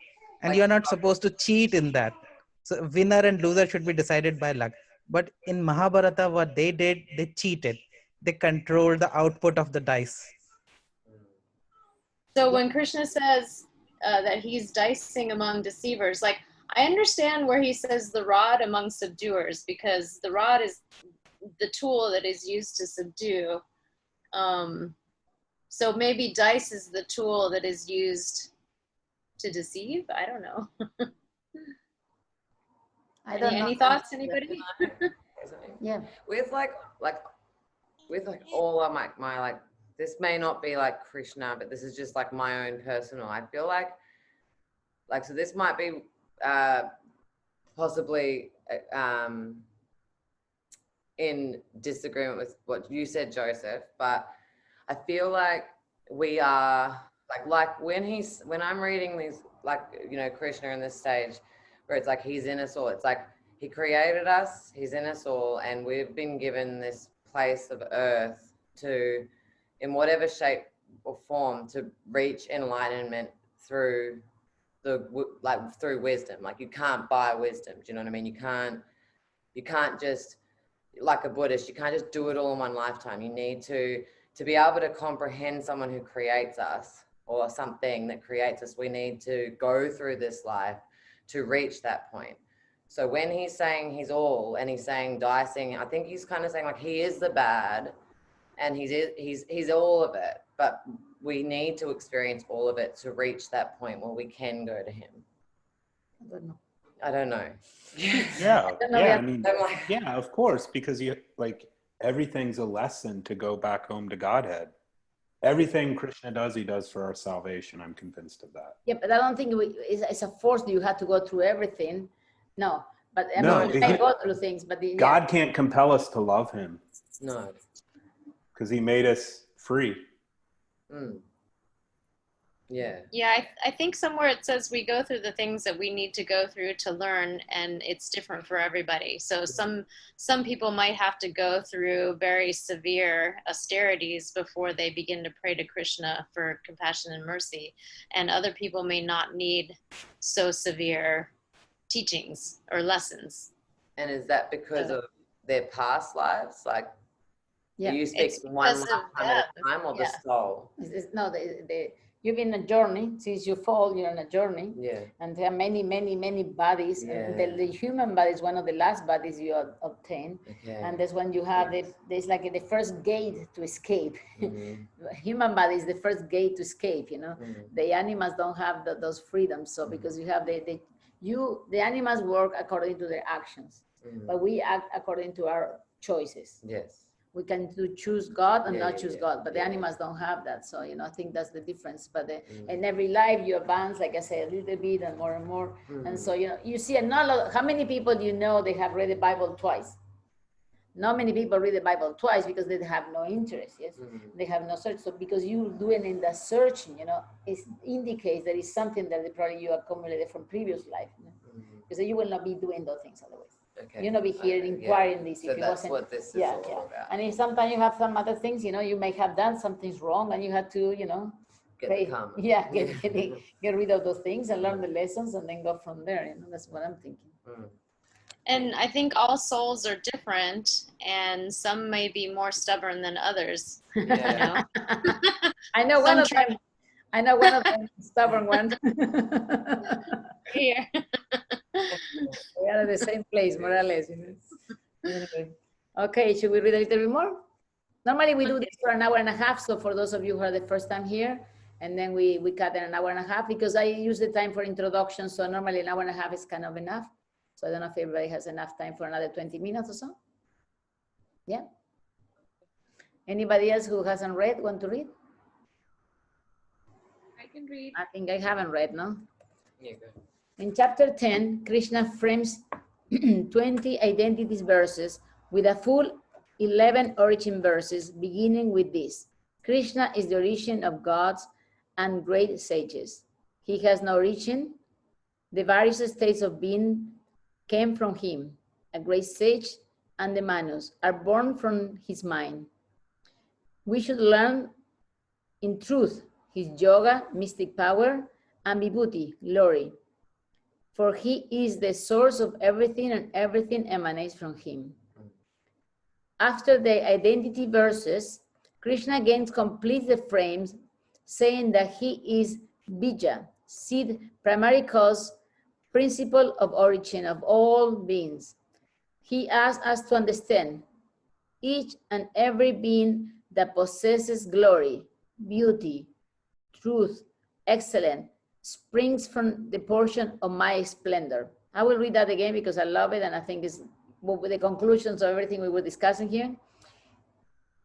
and you're not supposed to cheat in that. So winner and loser should be decided by luck. But in Mahabharata, what they did, they cheated. They controlled the output of the dice. So when Krishna says that he's dicing among deceivers, like I understand where he says the rod among subduers, because the rod is the tool that is used to subdue. So maybe dice is the tool that is used to deceive. I don't know. I don't know. Any thoughts, anybody? Yeah. With all of my like, this may not be like Krishna, but this is just like my own personal. I feel like so this might be possibly in disagreement with what you said, Joseph, but I feel like we are like when I'm reading these, like, you know, Krishna in this stage where it's like he's in us all. It's like he created us, he's in us all, and we've been given this place of earth to, in whatever shape or form, to reach enlightenment through through wisdom. Like, you can't buy wisdom. Do you know what I mean? You can't just, like a Buddhist, you can't just do it all in one lifetime. You need to be able to comprehend someone who creates us, or something that creates us. We need to go through this life to reach that point. So when he's saying he's all, and he's saying dicing, I think he's kind of saying like he is the bad, and he's all of it, but we need to experience all of it to reach that point where we can go to him. I don't know. Yeah, I mean, yeah, of course, because you, like, everything's a lesson to go back home to Godhead. Everything Krishna does, he does for our salvation. I'm convinced of that. Yeah, but I don't think it's a force that you have to go through everything. No, but I mean, I go through things, but God can't compel us to love him. No. Because he made us free. Yeah. Yeah, I think somewhere it says we go through the things that we need to go through to learn, and it's different for everybody. So some people might have to go through very severe austerities before they begin to pray to Krishna for compassion and mercy, and other people may not need so severe teachings or lessons. And is that because of their past lives? Like, do you speak one lifetime at a time, or the soul? No, you've been on a journey since you fall. You're on a journey, and there are many, many, many bodies. And the human body is one of the last bodies you obtain, and that's when you have there's like the first gate to escape. Human body is the first gate to escape. You know, the animals don't have those freedoms. So because you have the animals work according to their actions, but we act according to our choices. We can choose God and not choose God, but the animals don't have that. So, you know, I think that's the difference. But in every life you advance, like I said, a little bit and more. And so, you know, you see how many people do you know they have read the Bible twice? Not many people read the Bible twice because they have no interest, they have no search. So because you doing in the searching, you know, it indicates that it's something that probably you accumulated from previous life. You know? Because you will not be doing those things otherwise. You'll not be here inquiring this So if it that's wasn't. what this is all about. And if sometimes you have some other things, you know, you may have done something wrong and you have to, you know, get rid of those things and learn the lessons and then go from there. You know, that's what I'm thinking. And I think all souls are different, and some may be more stubborn than others. You know? I know one of them. I know one of them, stubborn one. Here. We are at the same place, more or less. You know? Anyway. Okay, should we read a little bit more? Normally we do this for an hour and a half. So for those of you who are the first time here, and then we cut an hour and a half because I use the time for introduction. So normally an hour and a half is kind of enough. So I don't know if everybody has enough time for another 20 minutes or so. Yeah. Anybody else who hasn't read, want to read? I can read. I think I haven't read, no? Yeah, good. In chapter 10, Krishna frames 20 identities verses with a full 11 origin verses, beginning with this. Krishna is the origin of gods and great sages. He has no origin. The various states of being came from him. A great sage and the Manus are born from his mind. We should learn in truth his yoga, mystic power, and vibhuti, glory. For he is the source of everything and everything emanates from him. After the identity verses, Krishna again completes the frames, saying that he is bija, seed, primary cause, principle of origin of all beings. He asks us to understand each and every being that possesses glory, beauty, truth, excellence, springs from the portion of my splendor. I will read that again because I love it and I think it's with the conclusions of everything we were discussing here.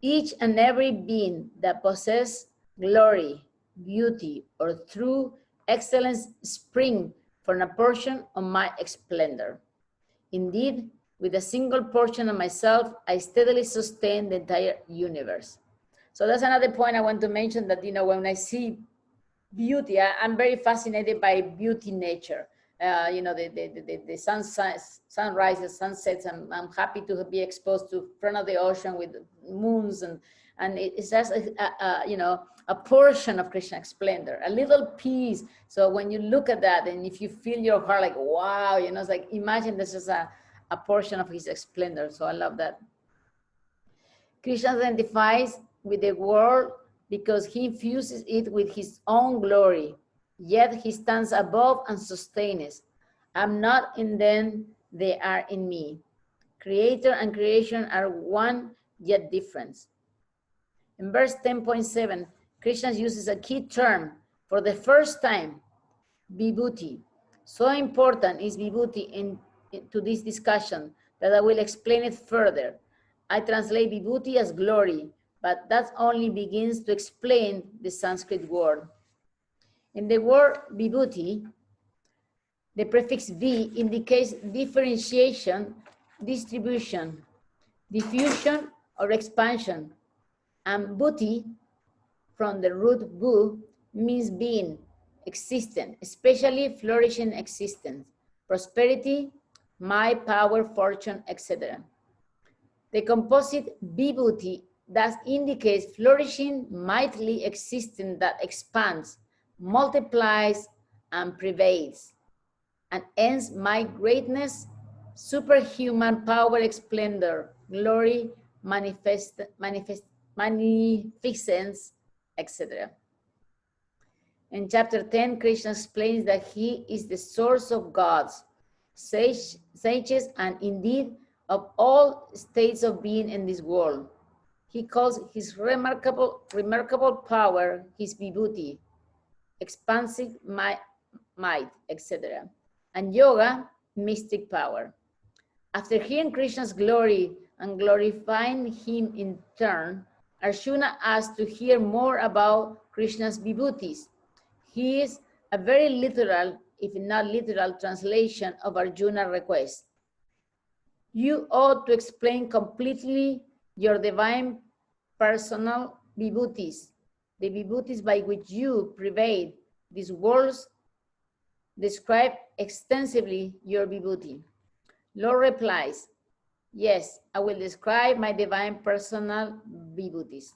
Each and every being that possesses glory, beauty, or true excellence spring from a portion of my splendor. Indeed, with a single portion of myself, I steadily sustain the entire universe. So that's another point I want to mention, that, you know, when I see beauty, I'm very fascinated by beauty nature. You know, the sunrises, sunsets. I'm happy to be exposed to front of the ocean with moons, and it's just you know, a portion of Krishna's splendor, a little piece. So when you look at that, and if you feel your heart like, wow, you know, it's like, imagine this is a portion of his splendor. So I love that. Krishna identifies with the world because he infuses it with his own glory, yet he stands above and sustains. I'm not in them, they are in me. Creator and creation are one, yet different. In verse 10.7, Krishna uses a key term for the first time, vibhuti. So important is vibhuti to this discussion that I will explain it further. I translate vibhuti as glory, but that only begins to explain the Sanskrit word. In the word vibhuti, the prefix V indicates differentiation, distribution, diffusion, or expansion. And bhuti, from the root bhu, means being, existence, especially flourishing existence, prosperity, might, power, fortune, etc. The composite vibhuti thus indicates flourishing, mightily existence that expands, multiplies, and prevails, and ends my greatness, superhuman power, splendor, glory, magnificence, etc. In chapter 10, Krishna explains that he is the source of gods, sages, and indeed of all states of being in this world. He calls his remarkable power his vibhuti, expansive might, etc. And yoga, mystic power. After hearing Krishna's glory and glorifying him in turn, Arjuna asked to hear more about Krishna's vibhutis. He is a very literal, if not literal, translation of Arjuna's request. You ought to explain completely your divine personal vibhutis, the vibhutis by which you pervade these worlds. Describe extensively your vibhuti. Lord replies, yes, I will describe my divine personal vibhutis.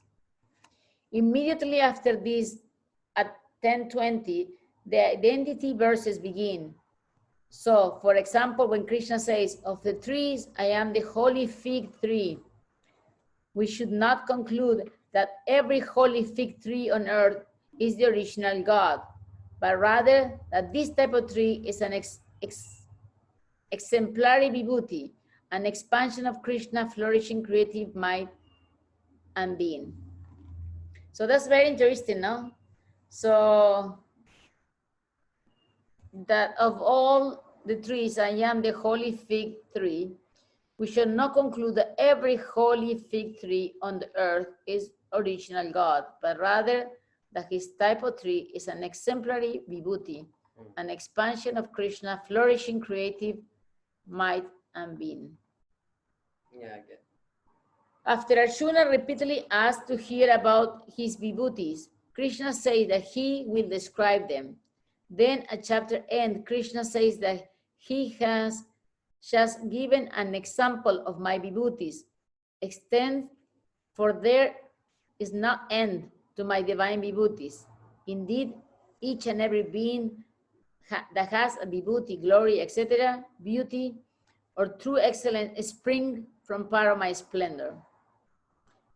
Immediately after this, at 10:20, the identity verses begin. So, for example, when Krishna says, of the trees, I am the holy fig tree, we should not conclude that every holy fig tree on earth is the original God, but rather that this type of tree is an exemplary vibhuti, an expansion of Krishna flourishing creative might and being. So that's very interesting, no? So that of all the trees, I am the holy fig tree, we should not conclude that every holy fig tree on the earth is original God, but rather that his type of tree is an exemplary vibhuti, an expansion of Krishna flourishing creative might and being. Yeah, good. After Arjuna repeatedly asked to hear about his vibhutis, Krishna says that he will describe them. Then at chapter end, Krishna says that he has just given an example of my vibhutis. Extend, for there is no end to my divine vibhutis. Indeed, each and every being that has a vibhuti, glory, etc., beauty, or true excellence spring from part of my splendor.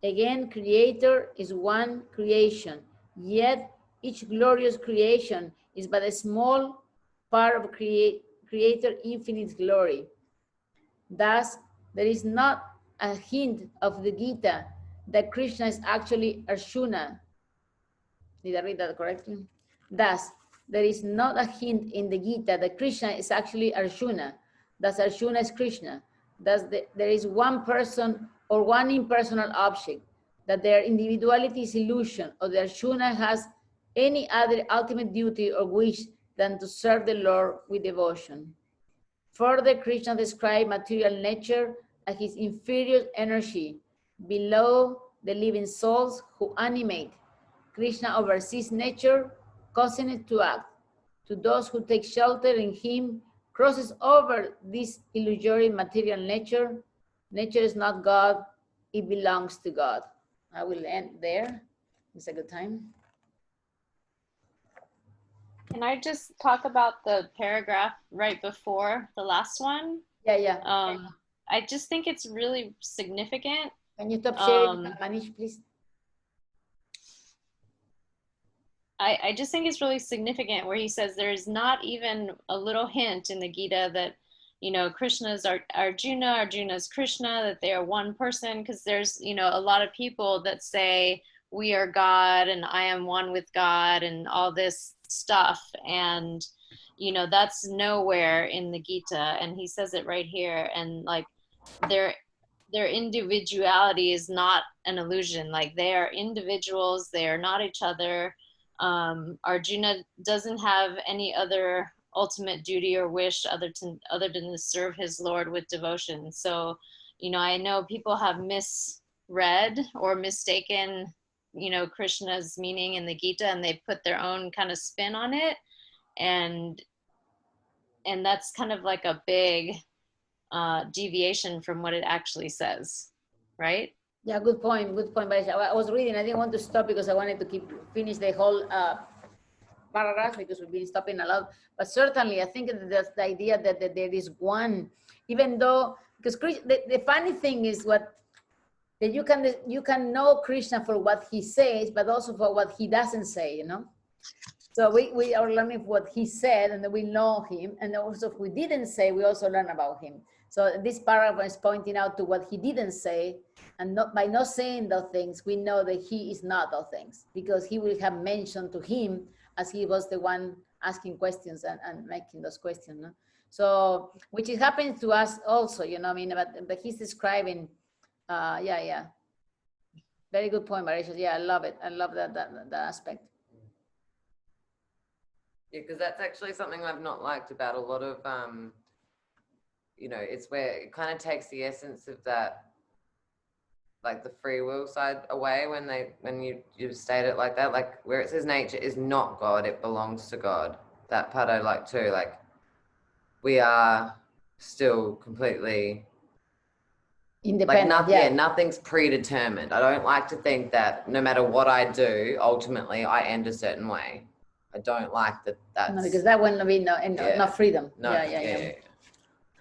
Again, Creator is one creation, yet each glorious creation is but a small part of Creator infinite glory. Thus, there is not a hint of the Gita that Krishna is actually Arjuna. Did I read that correctly? Thus, there is not a hint in the Gita that Krishna is actually Arjuna. Thus, Arjuna is Krishna. Thus, there is one person or one impersonal object, that their individuality is illusion, or that Arjuna has any other ultimate duty or wish than to serve the Lord with devotion. Further, Krishna described material nature as his inferior energy below the living souls who animate. Krishna oversees nature, causing it to act. To those who take shelter in him, crosses over this illusory material nature. Nature is not God, it belongs to God. I will end there. It's a good time. Can I just talk about the paragraph right before the last one? Yeah. I just think it's really significant. Can you stop sharing, Manish, please? I just think it's really significant where he says there's not even a little hint in the Gita that, you know, Krishna's Arjuna, Arjuna's Krishna, that they are one person, because there's, you know, a lot of people that say we are God and I am one with God and all this stuff. And, you know, that's nowhere in the Gita. And he says it right here. And like their individuality is not an illusion. Like they are individuals. They are not each other. Arjuna doesn't have any other ultimate duty or wish other than to serve his Lord with devotion. So, you know, I know people have misread or mistaken, you know, Krishna's meaning in the Gita, and they put their own kind of spin on it, and that's kind of like a big deviation from what it actually says, right? Yeah, good point, Barisha. I was reading, I didn't want to stop because I wanted to finish the whole paragraph because we've been stopping a lot. But certainly, I think that's the idea that there is one, even though, because the funny thing is that you can know Krishna for what he says, but also for what he doesn't say, you know? So we are learning what he said, and then we know him. And also if we didn't say, we also learn about him. So this paragraph is pointing out to what he didn't say, and not, by not saying those things, we know that he is not those things, because he will have mentioned to him as he was the one asking questions and making those questions. No? So, which is happening to us also, you know, I mean, but he's describing, yeah. Very good point, Marisha. Yeah, I love it. I love that aspect. Yeah, because that's actually something I've not liked about a lot of, you know, it's where it kind of takes the essence of that, like the free will side away when you state it like that, like where it says nature is not God, it belongs to God. That part I like too. Like we are still completely independent. Like nothing's predetermined. I don't like to think that no matter what I do, ultimately I end a certain way. I don't like that. No, because that wouldn't be not freedom. No, yeah.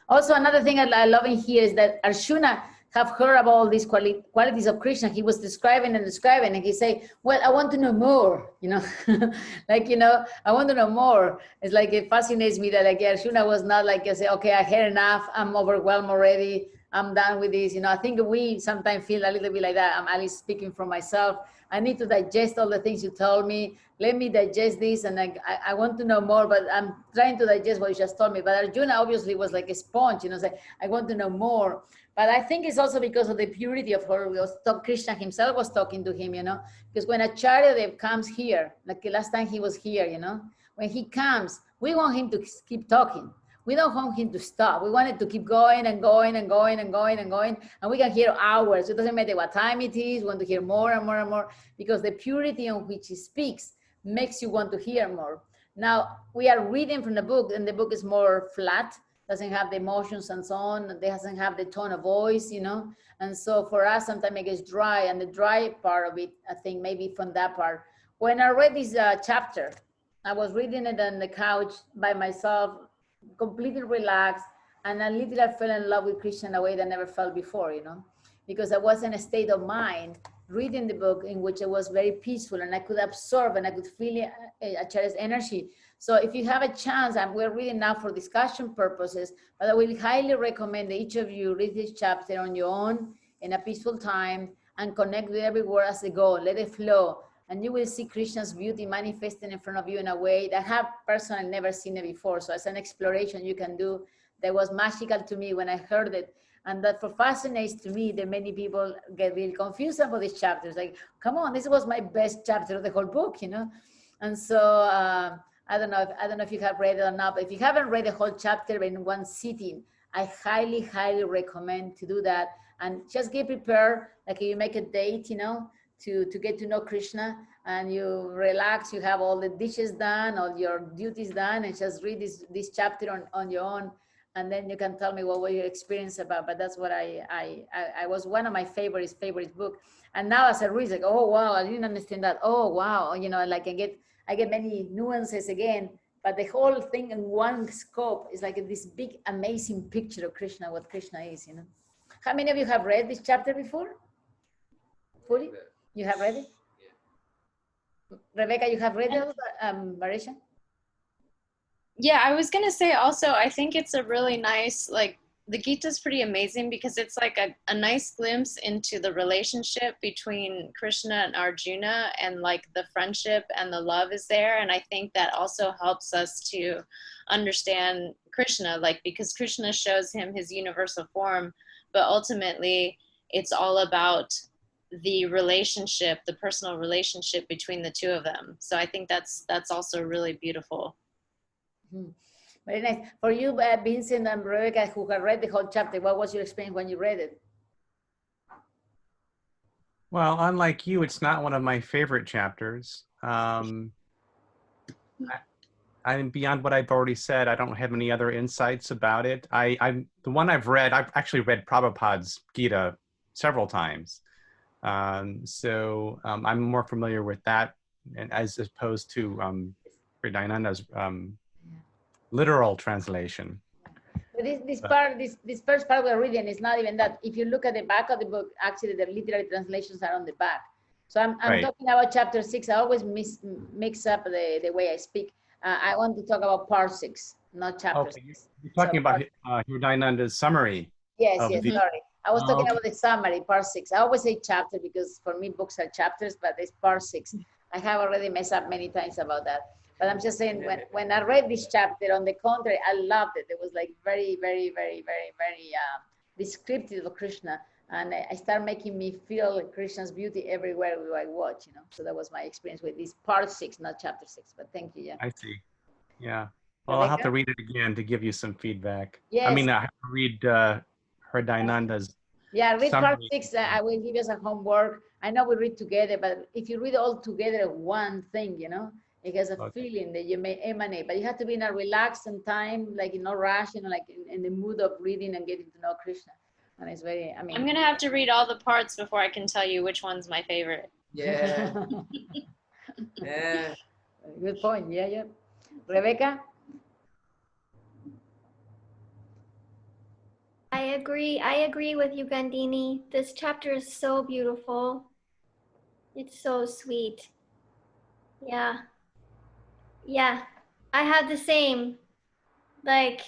Also, another thing I love in here is that Arjuna have heard about all these qualities of Krishna. He was describing, and he say, well, I want to know more, you know, like, you know, I want to know more. It's like, it fascinates me that like Arjuna was not like, I say, okay, I heard enough, I'm overwhelmed already, I'm done with this. You know, I think we sometimes feel a little bit like that. I'm at least speaking for myself. I need to digest all the things you told me. Let me digest this, and I want to know more, but I'm trying to digest what you just told me. But Arjuna obviously was like a sponge, you know, say, I want to know more. But I think it's also because of the purity of her. Krishna himself was talking to him, you know, because when Acharya Dev comes here, like the last time he was here, you know, when he comes, we want him to keep talking. We don't want him to stop. We want it to keep going and going and going and going and going. And we can hear hours. It doesn't matter what time it is. We want to hear more and more and more, because the purity on which he speaks makes you want to hear more. Now, we are reading from the book, and the book is more flat, doesn't have the emotions and so on. It doesn't have the tone of voice, you know. And so for us, sometimes it gets dry. And the dry part of it, I think maybe from that part. When I read this chapter, I was reading it on the couch by myself, completely relaxed, and I literally fell in love with Krishna in a way that I never felt before, you know, because I was in a state of mind reading the book in which it was very peaceful, and I could absorb and I could feel Acharya's energy. So if you have a chance, and we're reading now for discussion purposes, but I will highly recommend that each of you read this chapter on your own in a peaceful time and connect with every word as they go, let it flow. And you will see Krishna's beauty manifesting in front of you in a way that I have personally never seen it before. So as an exploration you can do, that was magical to me when I heard it. And that fascinates to me that many people get really confused about these chapters. Like, come on, this was my best chapter of the whole book, you know? And so I don't know if you have read it or not, but if you haven't read the whole chapter in one sitting, I highly, highly recommend to do that. And just get prepared, like you make a date, you know, to get to know Krishna, and you relax, you have all the dishes done, all your duties done, and just read this chapter on your own, and then you can tell me what your experience about. But that's what I was one of my favorite book. And now as I read, like, oh wow, I didn't understand that. Oh wow, you know, like I get many nuances again, but the whole thing in one scope is like this big amazing picture of Krishna, what Krishna is, you know. How many of you have read this chapter before? Fully? You have read it? Yeah. Rebecca, you have read it, Varisha? Yeah, I was gonna say also, I think it's a really nice, like, the Gita is pretty amazing because it's like a nice glimpse into the relationship between Krishna and Arjuna, and like the friendship and the love is there. And I think that also helps us to understand Krishna, like, because Krishna shows him his universal form, but ultimately it's all about the relationship, the personal relationship between the two of them. So I think that's also really beautiful. Mm-hmm. Very nice. For you, Vincent and Rebecca, who have read the whole chapter, what was your experience when you read it? Well, unlike you, it's not one of my favorite chapters. I'm beyond what I've already said. I don't have any other insights about it. The one I've actually read Prabhupada's Gita several times. So I'm more familiar with that, and as opposed to Hridayananda's literal translation. But this first part we're reading is not even that. If you look at the back of the book, actually the literary translations are on the back. So I'm Right. talking about chapter 6. I always mix up the way I speak. I want to talk about part 6, not chapter Okay, 6. you're talking So about Hridayananda's summary. yes, of yes, the, sorry. I was talking okay. about the summary, part 6. I always say chapter because for me books are chapters, but it's part 6. I have already messed up many times about that. But I'm just saying when I read this chapter, on the contrary, I loved it. It was like very, very, very, very, very descriptive of Krishna. And I started making me feel Krishna's beauty everywhere I watch, you know. So that was my experience with this part 6, not chapter 6. But thank you, yeah. I see. Yeah. Well, I'll have to Rebecca? read it again to give you some feedback. I Yes. mean, I have to read Hridayananda's Yeah, read part summary. 6. I will give you as a homework. I know we read together, but if you read all together one thing, you know, it has a feeling that you may emanate, but you have to be in a relaxed time, like in no rush, you know, like in the mood of reading and getting to know Krishna. And it's very, I mean. I'm gonna have to read all the parts before I can tell you which one's my favorite. Yeah. Yeah. Good point. Yeah, yeah. Rebecca? I agree with you, Gandini. This chapter is so beautiful. It's so sweet. Yeah. Yeah. I have the same, like,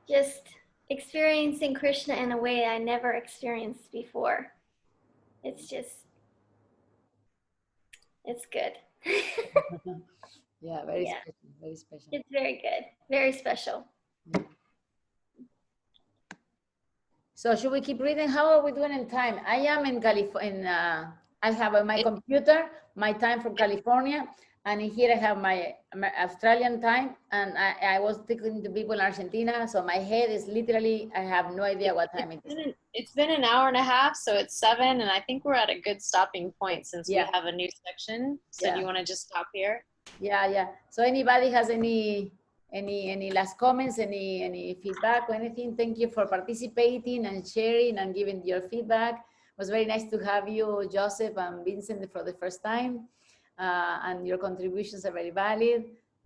just experiencing Krishna in a way I never experienced before. It's just, it's good. Yeah, very Yeah. special. Very special. It's very good. Very special. So should we keep reading? How are we doing in time? I am in California. I have on my computer my time from California, and in here I have my Australian time. And I was talking to people in Argentina, so my head is literally, I have no idea what time it is. It's been an hour and a half, so it's 7, and I think we're at a good stopping point since Yeah. we have a new section. So do you want to just stop here? Yeah, yeah. So anybody has any last comments, any feedback or anything? Thank you for participating and sharing and giving your feedback. It was very nice to have you, Joseph and Vincent, for the first time. And your contributions are very valid.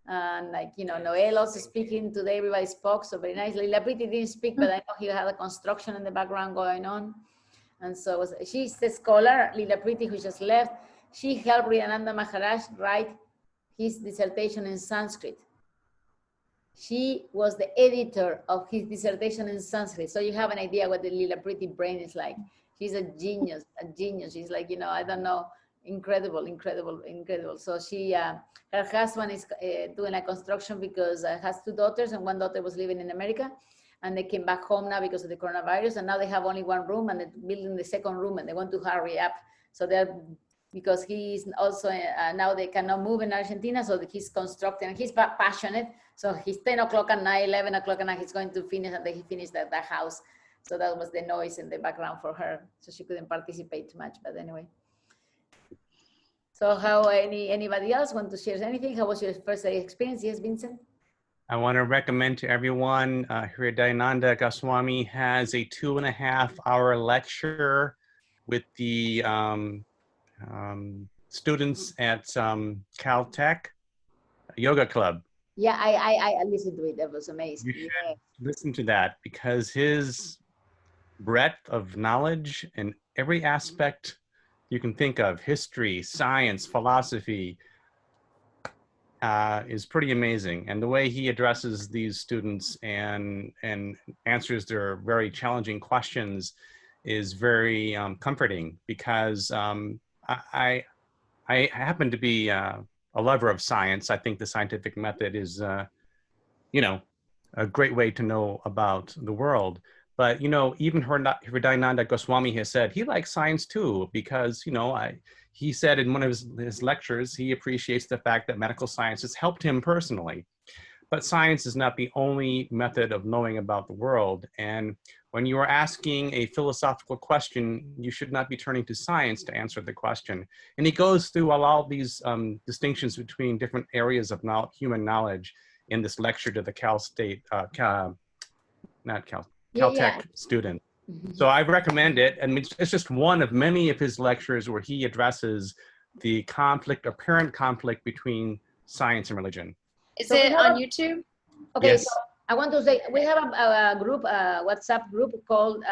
And like, you know, Noel also speaking today, everybody spoke, so very nice. Lila Priti didn't speak, but I know he had a construction in the background going on. And so she's the scholar, Lila Priti, who just left. She helped Riyananda Maharaj write his dissertation in Sanskrit. She was the editor of his dissertation in Sanskrit. So you have an idea what the Lila Priti brain is like. She's a genius, a genius. She's like, you know, I don't know, incredible, incredible, incredible. So she, her husband is doing a construction because has 2 daughters, and one daughter was living in America, and they came back home now because of the coronavirus, and now they have only 1 room, and they're building the 2nd room, and they want to hurry up. So they're, because he's also, now they cannot move in Argentina, so he's constructing, and he's passionate. So he's 10 o'clock at night, 11 o'clock at night, he's going to finish, and then he finished the house. So that was the noise in the background for her. So she couldn't participate too much, but anyway. So how, anybody else want to share anything? How was your first experience? Yes, Vincent? I want to recommend to everyone, Hridayananda Goswami has a 2.5-hour lecture with the students at Caltech Yoga Club. Yeah, I listened to it. That was amazing. You should Yeah. listen to that because his breadth of knowledge in every aspect you can think of, history, science, philosophy, is pretty amazing. And the way he addresses these students and answers their very challenging questions is very comforting, because I happen to be a lover of science. I think the scientific method is, you know, a great way to know about the world. But, you know, even Hridayananda Goswami has said he likes science too, because, you know, he said in one of his lectures, he appreciates the fact that medical science has helped him personally. But science is not the only method of knowing about the world. And when you are asking a philosophical question, you should not be turning to science to answer the question. And he goes through all these distinctions between different areas of human knowledge in this lecture to the Caltech student. Mm-hmm. So I recommend it. And it's just one of many of his lectures where he addresses the apparent conflict between science and religion. Is it on YouTube? Okay, Yes. so I want to say we have a group, WhatsApp group called,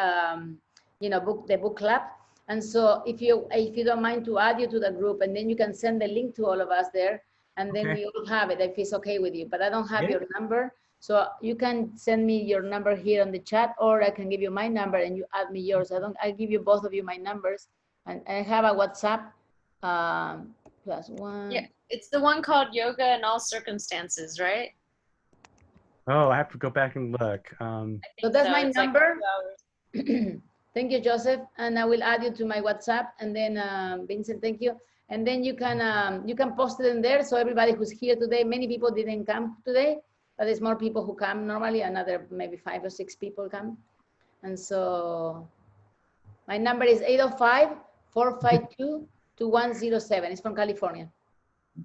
you know, the book club, And so if you don't mind to add you to the group, and then you can send the link to all of us there, and then Okay. we all have it if it's okay with you. But I don't have Yeah. your number, so you can send me your number here on the chat, or I can give you my number and you add me yours. I give you both of you my numbers, and I have a WhatsApp +1. Yeah, it's the one called Yoga in All Circumstances, right? Oh, I have to go back and look. So that's my It's like number. 2 hours. Thank you, Joseph, and I will add you to my WhatsApp. And then Vincent, thank you. And then you can post it in there. So everybody who's here today, many people didn't come today, but there's more people who come normally. Another maybe 5 or 6 people come. And so my number is 805-452-2107. It's from California.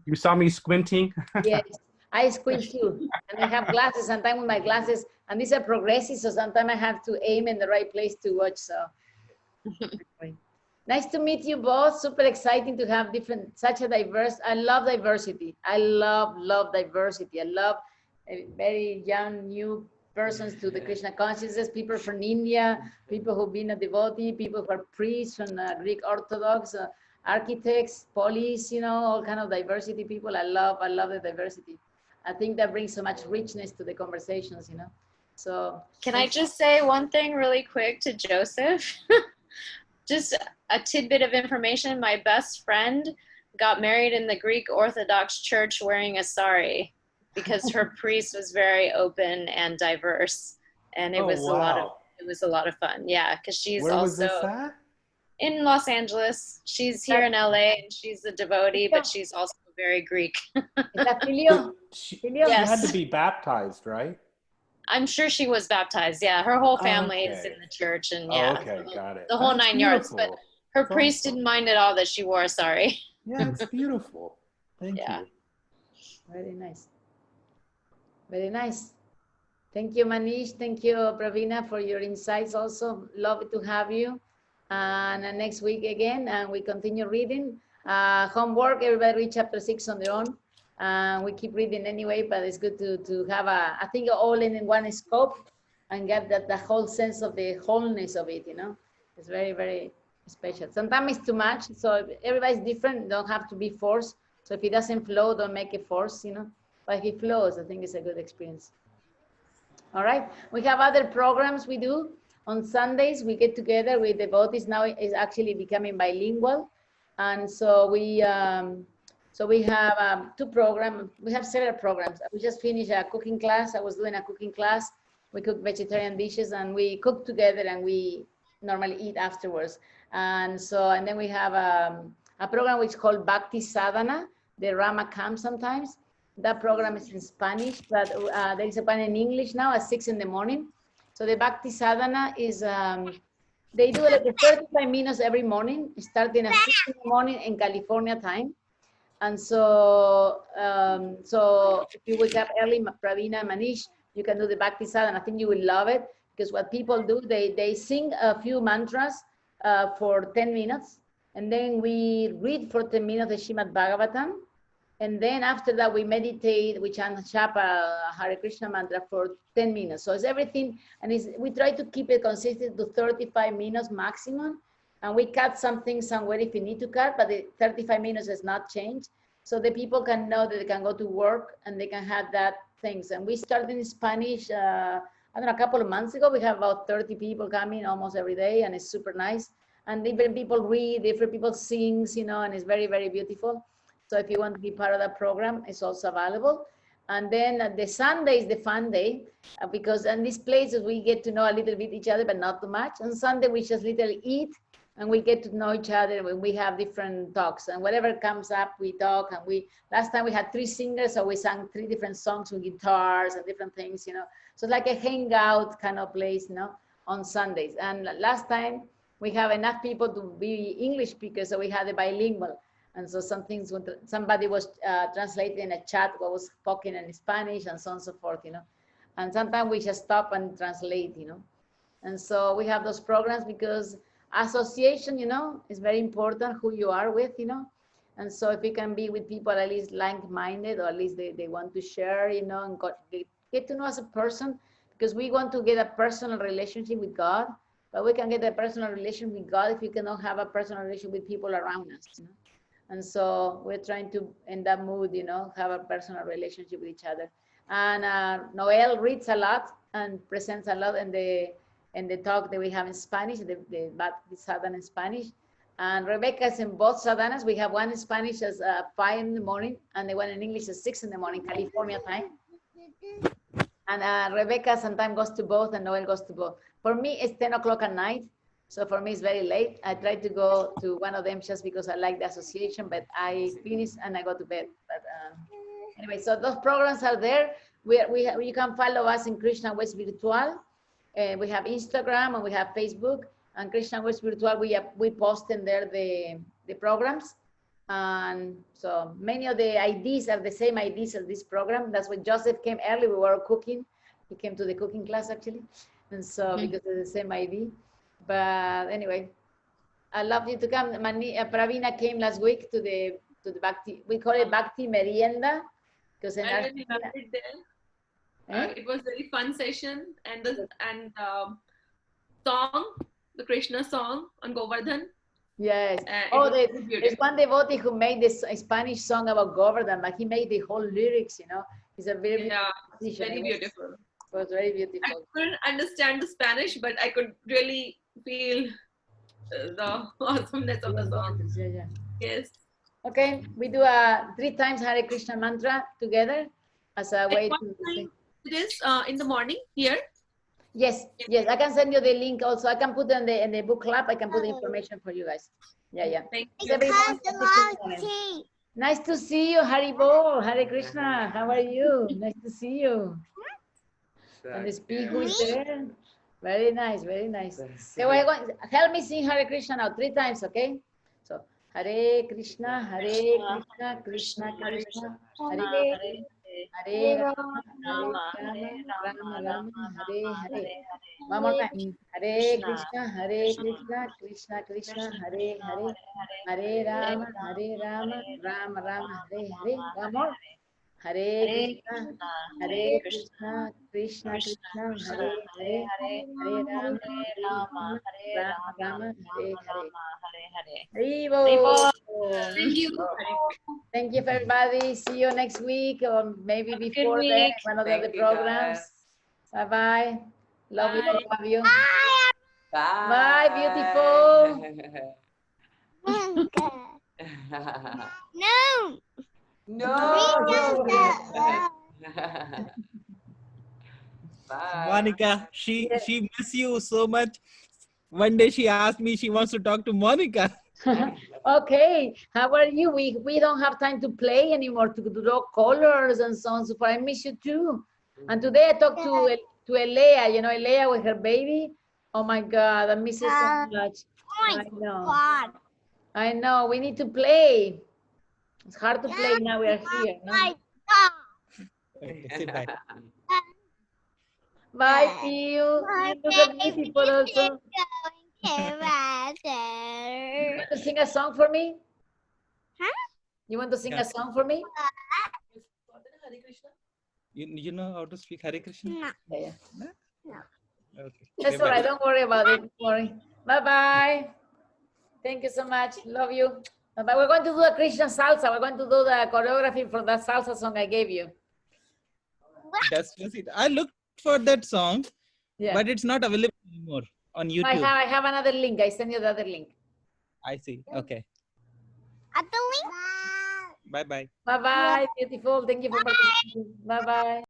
You saw me squinting? Yes, I squint too, and I have glasses. Sometimes with my glasses, and these are progressive, so sometimes I have to aim in the right place to watch. So nice to meet you both. Super exciting to have such a diverse. I love diversity. I love diversity. I love very young new persons to the Krishna consciousness. People from India, people who've been a devotee, people who are priests from Greek Orthodox. Architects, police, all kind of diversity people. I love the diversity. I think that brings so much richness to the conversations, So Can I just say one thing really quick to Joseph? Just a tidbit of information. My best friend got married in the Greek Orthodox Church wearing a sari because her priest was very open and diverse, and it was a lot of fun. Yeah, because she's Where was also this at? in Los Angeles. She's here in LA, and she's a devotee, but she's also very Greek. Is that Filio? She Yes. had to be baptized, right? I'm sure she was baptized. Yeah, her whole family is in the church, and yeah, okay, got it. the whole That's 9 yards. But beautiful. her That's priest awesome. didn't mind at all that she wore a sari. Yeah, it's beautiful. Thank you. Very nice. Very nice. Thank you, Manish. Thank you, Pravina, for your insights also. Love to have you. And next week again, and we continue reading. Homework, everybody read chapter 6 on their own. We keep reading anyway, but it's good to have I think all in one scope and get the whole sense of the wholeness of it, It's very, very special. Sometimes it's too much, so everybody's different, don't have to be forced. So if it doesn't flow, don't make it force, But if it flows, I think it's a good experience. All right, we have other programs we do. On Sundays, we get together with devotees. Now is actually becoming bilingual. And so we have 2 programs. We have several programs. We just finished a cooking class. I was doing a cooking class. We cook vegetarian dishes and we cook together and we normally eat afterwards. And then we have a program which is called Bhakti Sadhana. The Rama comes sometimes. That program is in Spanish, but there is a one in English now at 6 in the morning. So the Bhakti Sadhana is, they do like 35 minutes every morning, starting at 6 in the morning in California time. And so if you wake up early, Pravina and Manish, you can do the Bhakti Sadhana. I think you will love it because what people do, they sing a few mantras for 10 minutes. And then we read for 10 minutes the Srimad Bhagavatam. And then after that, we meditate, we chant Japa Hare Krishna mantra for 10 minutes. So it's everything, and we try to keep it consistent to 35 minutes maximum. And we cut something somewhere if you need to cut, but the 35 minutes has not changed. So the people can know that they can go to work and they can have that things. And we started in Spanish, I don't know, a couple of months ago. We have about 30 people coming almost every day, and it's super nice. And different people read, different people sing, and it's very, very beautiful. So if you want to be part of that program, it's also available. And then the Sunday is the fun day because in these places we get to know a little bit each other, but not too much. On Sunday, we just literally eat and we get to know each other when we have different talks and whatever comes up, we talk. And last time we had 3 singers, so we sang 3 different songs with guitars and different things, So it's like a hangout kind of place, on Sundays. And last time we have enough people to be English speakers, so we had a bilingual. And so somebody was translating in a chat what was spoken in Spanish and so on and so forth, And sometimes we just stop and translate, And so we have those programs because association, is very important who you are with, And so if you can be with people at least like-minded, or at least they want to share, and get to know as a person, because we want to get a personal relationship with God. but we can get a personal relation with God if we cannot have a personal relation with people around us. You know? And so we're trying to, in that mood, you know, have a personal relationship with each other. And Noel reads a lot and presents a lot in the talk that we have in Spanish, the sadhana in Spanish. And Rebecca is in both sadhanas. We have one in Spanish at 5 in the morning and the one in English at 6 in the morning, California time. And Rebecca sometimes goes to both and Noel goes to both. For me, it's 10 o'clock at night. So for me, it's very late. I try to go to one of them just because I like the association, but I finish and I go to bed. But anyway, so those programs are there. You can follow us in Krishna West Virtual. We have Instagram and we have Facebook. And Krishna West Virtual, we post in there the programs. And so many of the IDs are the same IDs as this program. That's when Joseph came early. We were cooking. He came to the cooking class actually. And so because it's the same ID. But anyway, I love you to come. Pravina came last week to the Bhakti. We call it Bhakti Merienda because in I really Argentina, loved it there. It was a very fun session, and the song, the Krishna song on Govardhan. Yes. Beautiful. There's one devotee who made this Spanish song about Govardhan, but he made the whole lyrics. You know, it's a very very beautiful. It was very beautiful. I couldn't understand the Spanish, but I could really feel the awesomeness of the song. Yeah. Yes. Okay, we do 3 times Hare Krishna mantra together as a way to. It is in the morning here. Yes, I can send you the link also. I can put it in the book club. I can put the information for you guys. Yeah. Thank you. Nice to see you, Haribo, Hare Krishna. How are you? Nice to see you. And the speak who is there. Very nice, very nice. So we're going, help me sing Hare Krishna now 3 times, okay? So Hare Krishna, Krishna Krishna, Hare Hare Rama, Rama Rama, Hare Hare. One more time. Hare Krishna, Krishna Krishna, Hare Hare. Hare Rama, Rama Rama, Hare Hare. One more. Hare Krishna, Krishna Krishna, Hare Hare. Hare Rama, Rama, Hare Hare. Haribo. Thank you. Thank you for everybody. See you next week or maybe before then, one of the other programs. Bye-bye. Love you, love you. Bye, beautiful. No. Bye. Monica, she miss you so much. One day she asked me she wants to talk to Monica. Okay, how are you? We don't have time to play anymore, to draw colors and so on. So far, I miss you too. And today I talked to Elea, you know, Elea with her baby. Oh my God, I miss her so much. I know, we need to play. It's hard to play now we are here. No? Say bye. Bye, Pio. You look beautiful also. You want to sing a song for me? Huh? You want to sing a song for me? You know how to speak Hare Krishna? No. Yeah. No. Okay. That's all right. Don't worry about it. Don't worry. Bye-bye. Thank you so much. Love you. Bye-bye. We're going to do a Krishna salsa. We're going to do the choreography for that salsa song I gave you. That's it. I looked for that song, yeah, but it's not available anymore on YouTube. I have another link. I send you the other link. I see. Okay. At the link. Bye-bye. Bye-bye. Beautiful. Thank you for participating. Bye-bye.